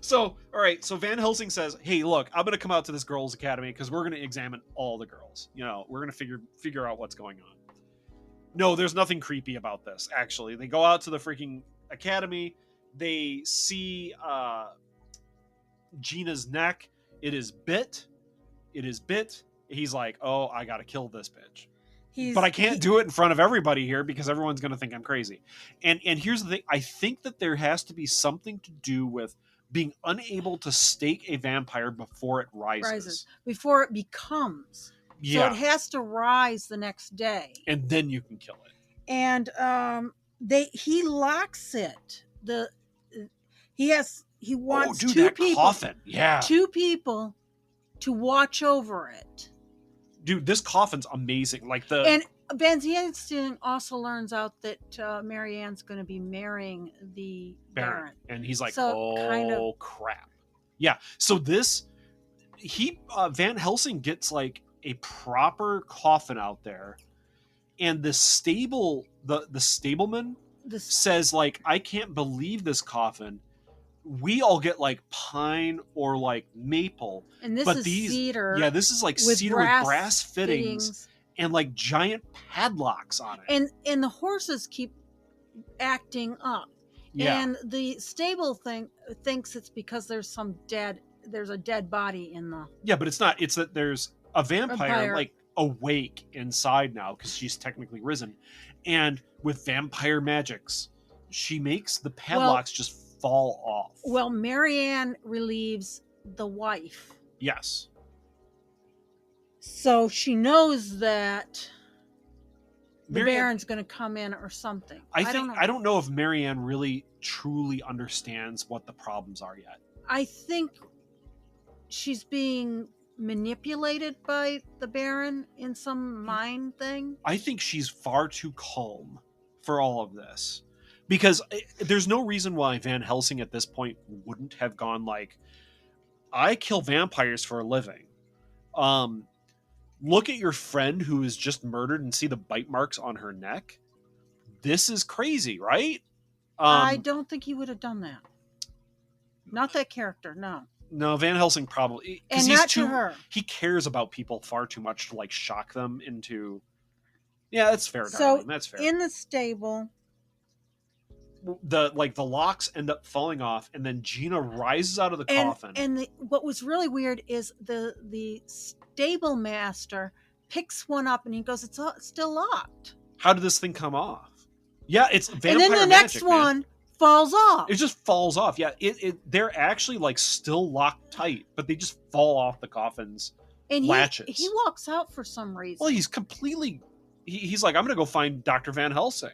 So, all right. So Van Helsing says, "Hey, look, I'm going to come out to this girls' academy because we're going to examine all the girls. You know, we're going to figure out what's going on." No, there's nothing creepy about this. Actually, they go out to the freaking academy. They see Gina's neck. It is bit. He's like, "Oh, I got to kill this bitch." But I can't do it in front of everybody here because everyone's going to think I'm crazy. And here's the thing. I think that there has to be something to do with being unable to stake a vampire before it rises. Before it becomes. Yeah. So it has to rise the next day. And then you can kill it. And he locks it. He wants 2 people. Coffin. Yeah. 2 people to watch over it. Dude, this coffin's amazing. And Van Helsing also learns out that Marianne's going to be marrying the Baron. And he's like, so crap. Yeah. So Van Helsing gets like a proper coffin out there. And the stableman says like, I can't believe this coffin. We all get like pine or like maple, and this is cedar. Yeah, this is like cedar with brass fittings and like giant padlocks on it. And the horses keep acting up. Yeah. And the stable thinks it's because there's a dead body in the. Yeah, but it's not. It's that there's a vampire like awake inside now because she's technically risen, and with vampire magics, she makes the padlocks just fall off. Well, Marianne relieves the wife. Yes. So she knows that the Baron's going to come in or something. I don't know if Marianne really truly understands what the problems are yet. I think she's being manipulated by the Baron in some mind thing. I think she's far too calm for all of this. Because there's no reason why Van Helsing at this point wouldn't have gone like, I kill vampires for a living. Look at your friend who is just murdered and see the bite marks on her neck. This is crazy, right? I don't think he would have done that. Not that character, no. No, Van Helsing probably. And not to her. He cares about people far too much to like shock them into. Yeah, that's fair. So Darlene. That's fair. In the stable. The locks end up falling off, and then Gina rises out of the coffin. And what was really weird is the stable master picks one up and he goes, "It's still locked." How did this thing come off? Yeah, it's vampire magic. And then the next one falls off. It just falls off. Yeah, they're actually like still locked tight, but they just fall off the coffin's latches. He walks out for some reason. Well, he's completely. He's like, I'm going to go find Dr. Van Helsing.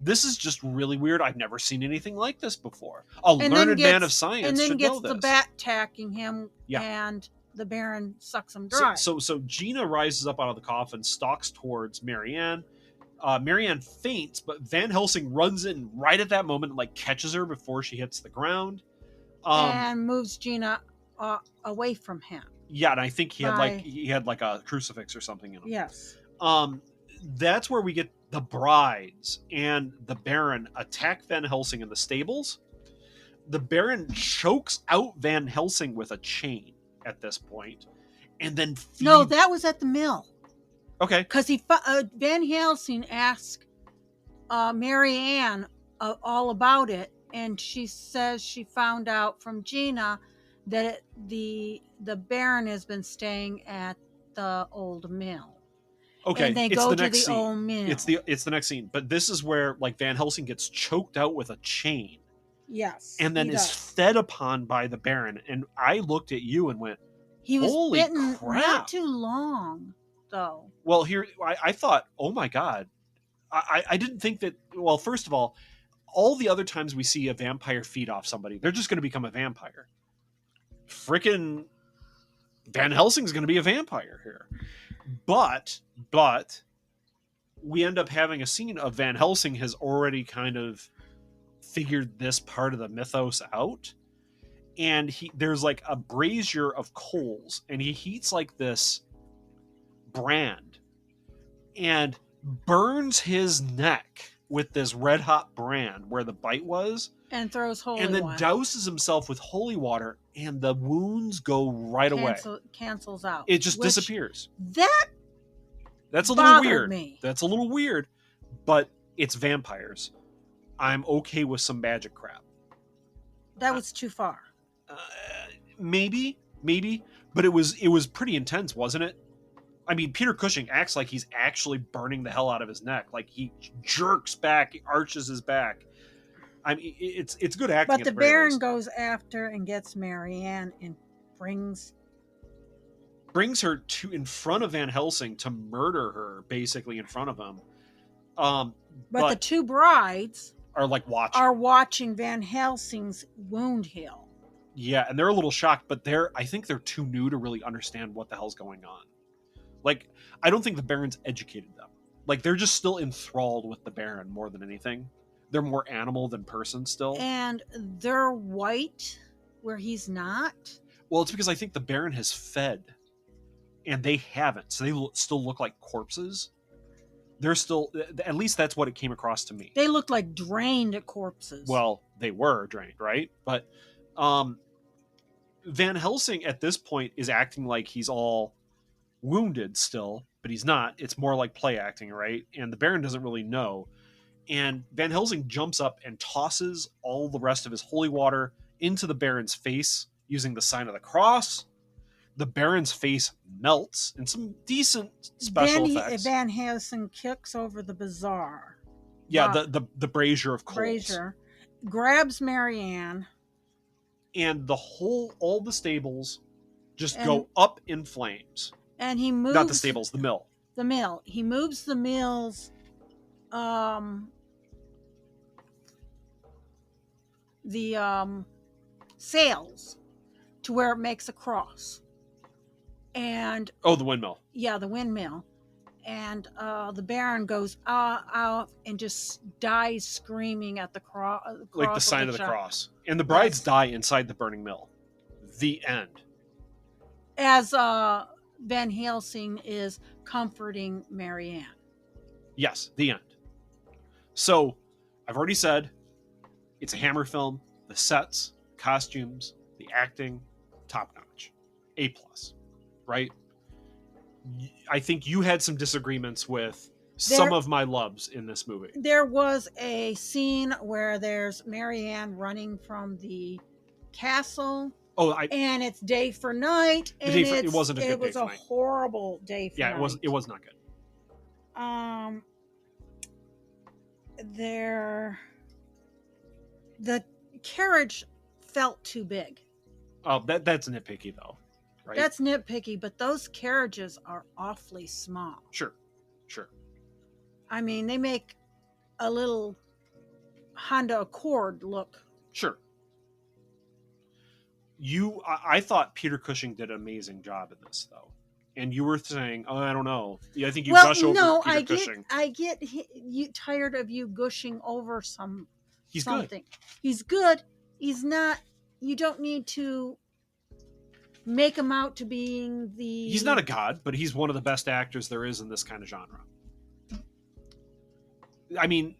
This is just really weird. I've never seen anything like this before. Learned man of science and then should gets know this. the bat attacking him, and the Baron sucks him dry. So Gina rises up out of the coffin, stalks towards Marianne. Marianne faints, but Van Helsing runs in right at that moment and like catches her before she hits the ground. And moves Gina away from him. Yeah, and I think he had like a crucifix or something in him. Yes. That's where we get the brides and the Baron attack Van Helsing in the stables. The Baron chokes out Van Helsing with a chain at this point, and then No, that was at the mill. Okay. Because Van Helsing asked Marianne all about it, and she says she found out from Gina that the Baron has been staying at the old mill. Okay, and they it's go the to next the scene. old mill. It's the next scene, but this is where like Van Helsing gets choked out with a chain. Yes, and then is fed upon by the Baron. And I looked at you and went, he was holy bitten crap. not too long though. Well, here I thought, oh my god, I didn't think that. Well, first of all the other times we see a vampire feed off somebody, they're just going to become a vampire. Frickin' Van Helsing's going to be a vampire here. But we end up having a scene of Van Helsing has already kind of figured this part of the mythos out. And there's like a brazier of coals, and he heats like this brand and burns his neck with this red hot brand where the bite was, and throws holy and then water. douses himself with holy water, and the wounds go right away. Cancels out. It just disappears. That's a little weird. Me. That's a little weird, but it's vampires. I'm okay with some magic crap. That was too far. Maybe, but it was pretty intense, wasn't it? I mean, Peter Cushing acts like he's actually burning the hell out of his neck. Like he jerks back, he arches his back. I mean, it's good acting. But the Baron goes after and gets Marianne and brings her in front of Van Helsing to murder her, basically in front of him. But the two brides are like watching Van Helsing's wound heal. Yeah, and they're a little shocked, but I think they're too new to really understand what the hell's going on. Like, I don't think the Baron's educated them. Like, they're just still enthralled with the Baron more than anything. They're more animal than person still. And they're white where he's not. Well, it's because I think the Baron has fed, and they haven't. So they still look like corpses. They're still, at least that's what it came across to me. They look like drained corpses. Well, they were drained, right? But Van Helsing at this point is acting like he's all wounded still, but he's not. It's more like play acting, right? And the Baron doesn't really know. And Van Helsing jumps up and tosses all the rest of his holy water into the Baron's face using the sign of the cross. The Baron's face melts in some decent special effects. Van Helsing kicks over the bazaar. Yeah, the brazier of coals. Grabs Marianne. And all the stables just go up in flames. And he moves... Not the stables, the mill. The mill. He moves the mill's sails to where it makes a cross. And the windmill. Yeah, the windmill. And the Baron goes out and just dies screaming at the cross. Like the sign of the cross. And the brides die inside the burning mill. The end. As Van Helsing is comforting Marianne. Yes, the end. So, I've already said, it's a Hammer film. The sets, costumes, the acting, top notch. A+. Right? I think you had some disagreements with some of my loves in this movie. There was a scene where there's Marianne running from the castle. And it's day for night. And it wasn't a good day for night. It was a horrible day for night. Yeah, it was not good. The carriage felt too big. Oh, that's nitpicky though. Right? That's nitpicky, but those carriages are awfully small. Sure. I mean, they make a little Honda Accord look. Sure. I thought Peter Cushing did an amazing job in this, though. And you were saying, I don't know. Yeah, I think you gush over Peter Cushing. I get tired of you gushing over something. Good. He's good. He's not. You don't need to make him out to being the... He's not a god, but he's one of the best actors there is in this kind of genre. I mean,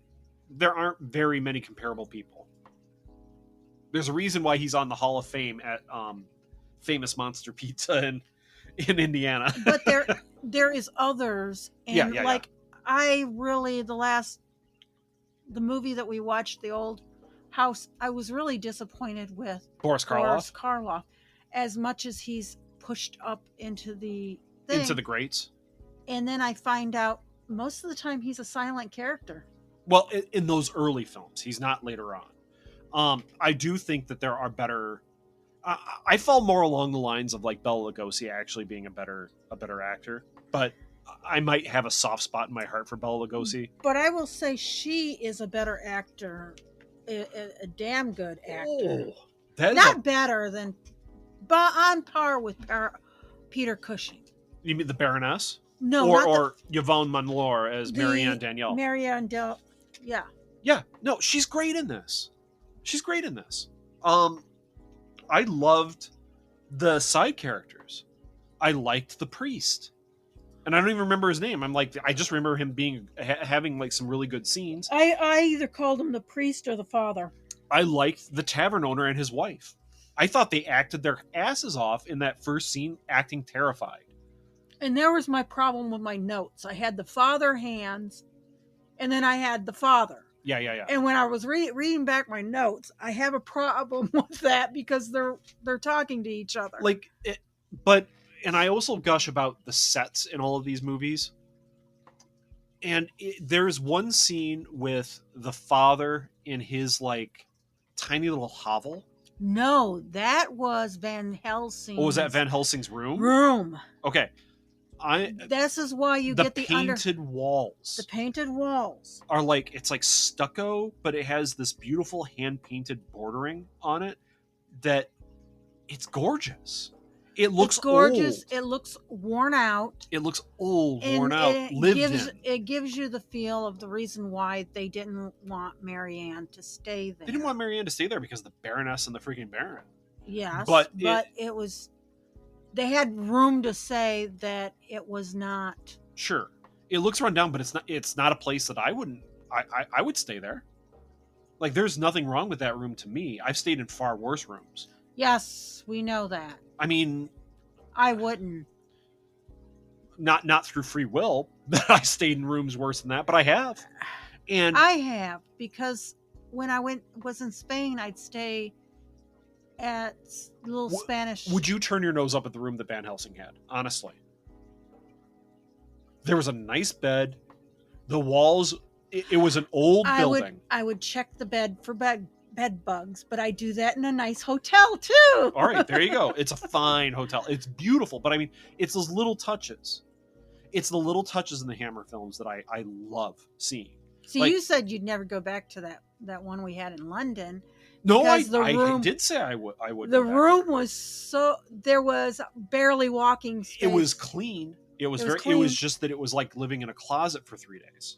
there aren't very many comparable people. There's a reason why he's on the Hall of Fame at Famous Monster Pizza in Indiana. But there is others. And I really, the movie that we watched, The Old House, I was really disappointed with Boris Karloff. As much as he's pushed up into the thing. Into the greats. And then I find out most of the time he's a silent character. Well, in those early films, he's not later on. I do think that there are better... I fall more along the lines of like Bela Lugosi actually being a better actor. But I might have a soft spot in my heart for Bela Lugosi. But I will say she is a better actor. A damn good actor. Oh, not better than on par with Peter Cushing. You mean the Baroness? No, or Yvonne Monlore as Marianne Danielle. Yeah. Yeah, no, she's great in this. She's great in this. I loved the side characters. I liked the priest, and I don't even remember his name. I just remember him being having like some really good scenes. I either called him the priest or the father. I liked the tavern owner and his wife. I thought they acted their asses off in that first scene, acting terrified. And there was my problem with my notes. I had the father hands, and then I had the father. Yeah. And when I was reading back my notes, I have a problem with that because they're talking to each other. And I also gush about the sets in all of these movies. And there's one scene with the father in his like tiny little hovel. No, that was Van Helsing. Oh, was that Van Helsing's room? Okay. This is why you get the painted walls. The painted walls are like, it's like stucco, but it has this beautiful hand painted bordering on it that it's gorgeous. It looks gorgeous. Old. It looks worn out. It looks old, and worn out. It gives you the feel of the reason why they didn't want Marianne to stay there. They didn't want Marianne to stay there because of the Baroness and the freaking Baron. Yes, but it was. They had room to say that it was not. Sure, it looks run down, but it's not. It's not a place that I wouldn't. I would stay there. Like, there's nothing wrong with that room to me. I've stayed in far worse rooms. Yes, we know that. I mean, I wouldn't. Not through free will that I stayed in rooms worse than that, but I have. And I have, because when I was in Spain, I'd stay at little Spanish. Would you turn your nose up at the room that Van Helsing had? Honestly, there was a nice bed. The walls. It was an old building. I would check the bed for bed bugs, but I do that in a nice hotel too. All right, there you go. It's a fine hotel. It's beautiful, but I mean, it's those little touches. It's the little touches in the Hammer films that I love seeing. See, like, you said you'd never go back to that one we had in London. No, I did say I would. The room was there was barely walking space. It was clean. It was clean. It was just that it was like living in a closet for 3 days.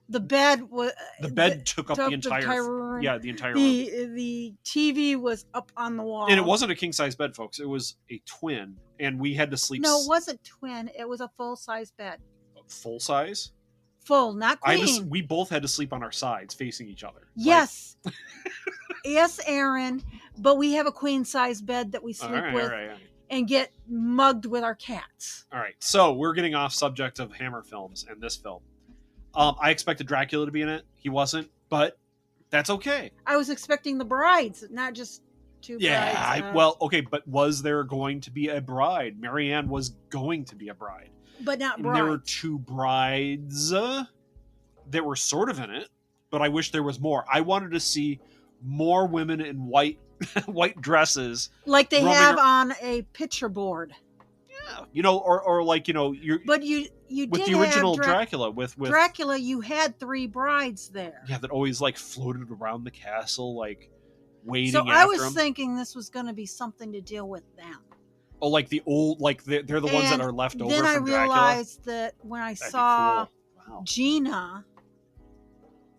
The bed took up the entire room. Yeah, the entire room. The TV was up on the wall. And it wasn't a king size bed, folks. It was a twin, and we had to sleep. No, it wasn't twin. It was a full size bed. Full size? Full, not queen. We both had to sleep on our sides, facing each other. Yes, yes, Aaron. But we have a queen size bed that we sleep with, and get mugged with our cats. All right, so we're getting off subject of Hammer films and this film. I expected Dracula to be in it. He wasn't, but that's okay. I was expecting the brides, not just two brides. Yeah, okay, but was there going to be a bride? Marianne was going to be a bride. But not brides. And there were 2 brides that were sort of in it, but I wish there was more. I wanted to see more women in white dresses. Like they have on a picture board. Yeah, or like, you're. But you with the original Dracula with Dracula, you had 3 brides there. Yeah, that always like floated around the castle, like waiting. So after I was him. Thinking this was going to be something to deal with them. Oh, like the old, like they're the ones that are left over from Dracula. Then I realized that when I saw Gina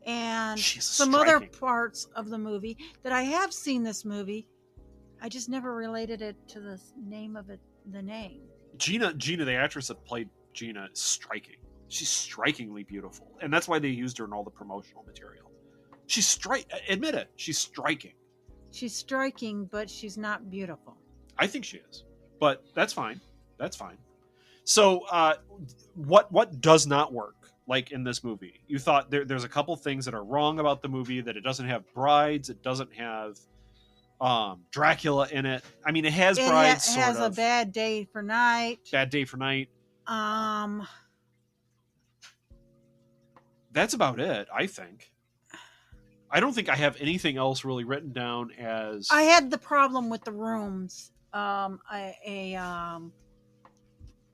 and some other parts of the movie that I have seen this movie, I just never related it to the name of it. The name. Gina, the actress that played Gina, is striking. She's strikingly beautiful, and that's why they used her in all the promotional material. Admit it, she's striking. She's striking, but she's not beautiful. I think she is, but that's fine. That's fine. So, what does not work? Like in this movie, you thought there's a couple things that are wrong about the movie. That it doesn't have brides. It doesn't have Dracula in it. I mean, it has brides. It has a bad day for night. Bad day for night. That's about it, I think. I don't think I have anything else really written down as. I had the problem with the rooms.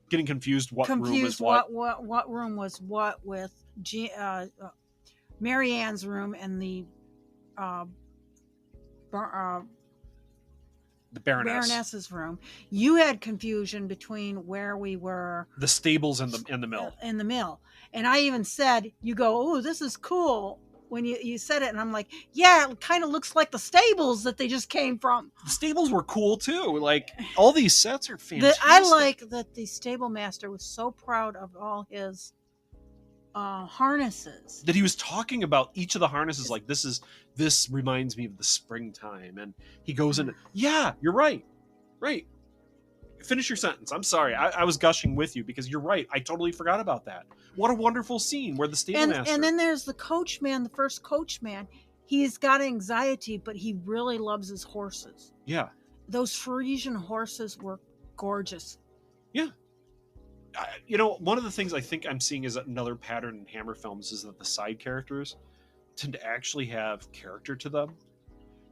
Getting confused. What room is what? What room was what with Marianne's room and the The Baroness. Baroness's room. You had confusion between where we were. The stables and the mill. In the mill. And I even said, you go, oh, this is cool. When you said it, and I'm like, yeah, it kind of looks like the stables that they just came from. The stables were cool too. Like, all these sets are fantastic. I like that the stable master was so proud of all his harnesses. That he was talking about each of the harnesses, like, this reminds me of the springtime. And he goes into, yeah, you're right. Right. Finish your sentence. I'm sorry. I was gushing with you because you're right. I totally forgot about that. What a wonderful scene where the stable master. And then there's the coachman, the first coachman. He's got anxiety, but he really loves his horses. Yeah. Those Frisian horses were gorgeous. Yeah. One of the things I think I'm seeing is another pattern in Hammer films is that the side characters tend to actually have character to them.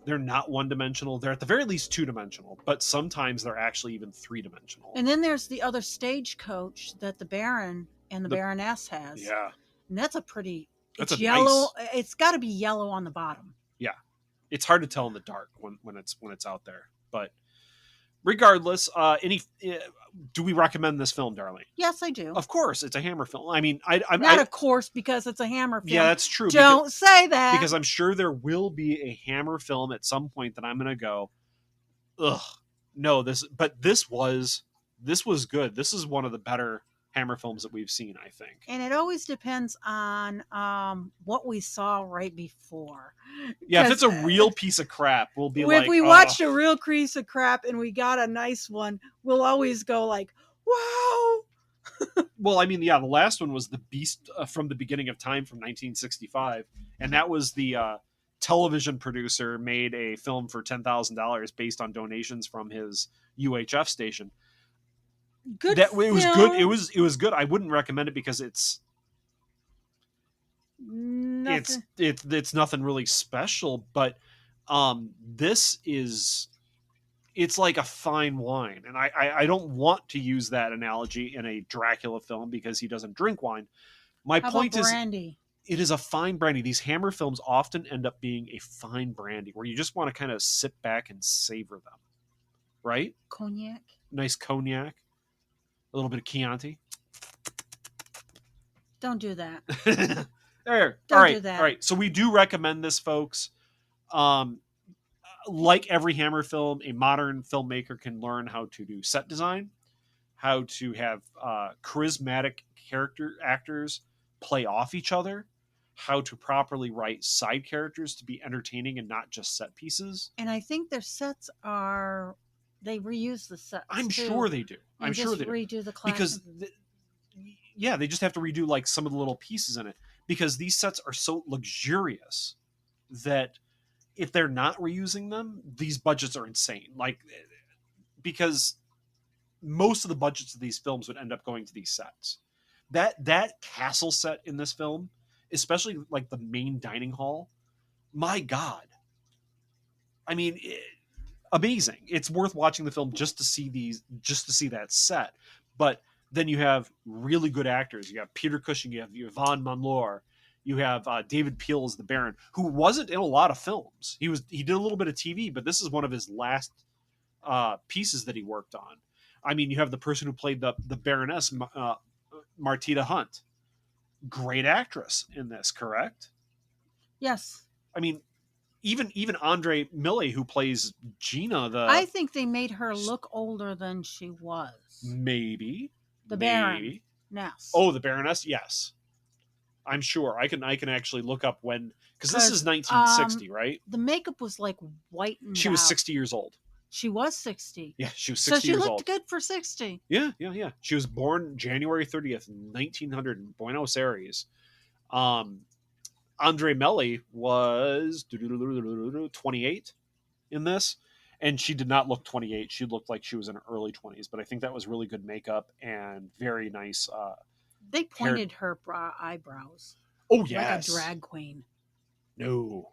They're not one-dimensional. They're at the very least two-dimensional, but sometimes they're actually even three-dimensional. And then there's the other stagecoach that the Baron and the Baroness has. Yeah. And that's a pretty... That's it's a yellow. nice... It's got to be yellow on the bottom. Yeah. It's hard to tell in the dark when it's out there. But regardless, do we recommend this film, Darlene? Yes, I do. Of course, it's a Hammer film. I mean, I'm not of course because it's a Hammer film. Yeah, that's true. Don't say that, because I'm sure there will be a Hammer film at some point that I'm going to go, ugh, no. This was good. This is one of the better Hammer films that we've seen, I think. And it always depends on what we saw right before. Yeah, if it's a real piece of crap, we'll be like... If we watched a real piece of crap and we got a nice one, we'll always go like, wow! Well, I mean, yeah, the last one was The Beast from the Beginning of Time from 1965. And that was the television producer made a film for $10,000 based on donations from his UHF station. Good. It was good. It was good. I wouldn't recommend it because it's nothing really special, but it's like a fine wine. And I don't want to use that analogy in a Dracula film because he doesn't drink wine. My point is brandy? It is a fine brandy. These Hammer films often end up being a fine brandy where you just want to kind of sit back and savor them. Right? Cognac. Nice cognac. A little bit of Chianti. Don't do that. There. Don't do that. All right. So we do recommend this, folks. Like every Hammer film, a modern filmmaker can learn how to do set design, how to have charismatic character actors play off each other, how to properly write side characters to be entertaining and not just set pieces. And I think their sets are... They reuse the sets. I'm sure they do. I'm sure they do. Redo the class because they just have to redo like some of the little pieces in it because these sets are so luxurious that if they're not reusing them, these budgets are insane. Like, because most of the budgets of these films would end up going to these sets. That castle set in this film, especially like the main dining hall, my God. I mean, amazing. It's worth watching the film just to see that set. But then you have really good actors. You have Peter Cushing, you have Yvonne Monlor, you have David Peel as the Baron, who wasn't in a lot of films. He did a little bit of TV, but this is one of his last pieces that he worked on. I mean, you have the person who played the Baroness, Martita Hunt. Great actress in this, correct? Yes. I mean, even Andre Millie, who plays Gina, I think they made her look older than she was. Maybe the Baroness. Oh, the Baroness. Yes, I'm sure. I can actually look up when, because this is 1960, right? The makeup was like whitened. She was 60 years old. She was 60. Yeah, she was 60 years old. So she looked good for 60. Yeah. She was born January 30th, 1900 in Buenos Aires. Andre Melli was 28 in this, and she did not look 28. She looked like she was in her early 20s, but I think that was really good makeup and very nice. They pointed her eyebrows. Oh, yes. Like a drag queen. No.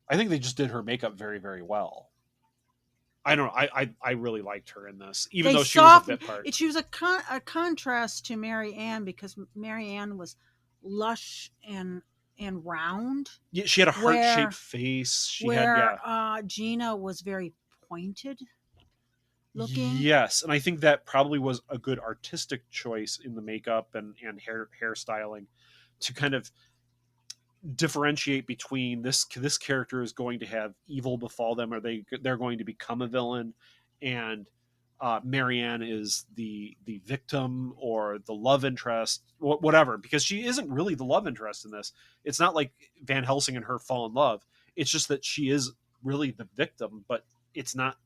I think they just did her makeup very, very well. I don't know. I really liked her in this, even though she was a bit part. She was a contrast to Mary Ann because Mary Ann was lush and round. Yeah, she had a heart-shaped face. Gina was very pointed looking. Yes, and I think that probably was a good artistic choice in the makeup and hairstyling to kind of differentiate between this character is going to have evil befall them, or they're going to become a villain, and Marianne is the victim or the love interest, whatever, because she isn't really the love interest in this. It's not like Van Helsing and her fall in love. It's just that she is really the victim, but it's not.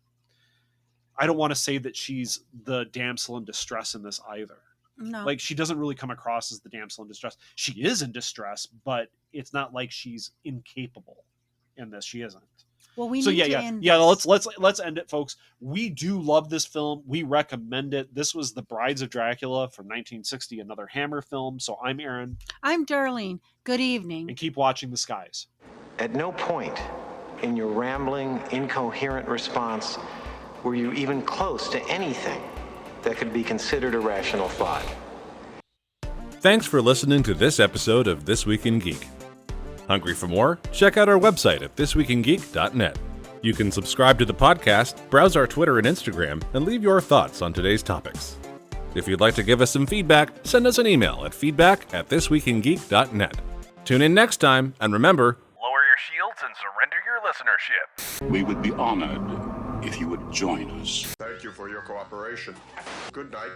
I don't want to say that she's the damsel in distress in this either. No. Like, she doesn't really come across as the damsel in distress. She is in distress, but it's not like she's incapable in this. She isn't. Well, we need to end this. Let's end it, folks. We do love this film. We recommend it. This was The Brides of Dracula from 1960, another Hammer film. So I'm Aaron. I'm Darlene. Good evening. And keep watching the skies. At no point in your rambling, incoherent response were you even close to anything that could be considered a rational thought. Thanks for listening to this episode of This Week in Geek. Hungry for more? Check out our website at thisweekingeek.net. You can subscribe to the podcast, browse our Twitter and Instagram, and leave your thoughts on today's topics. If you'd like to give us some feedback, send us an email at feedback@thisweekingeek.net. Tune in next time, and remember, lower your shields and surrender your listenership. We would be honored if you would join us. Thank you for your cooperation. Good night.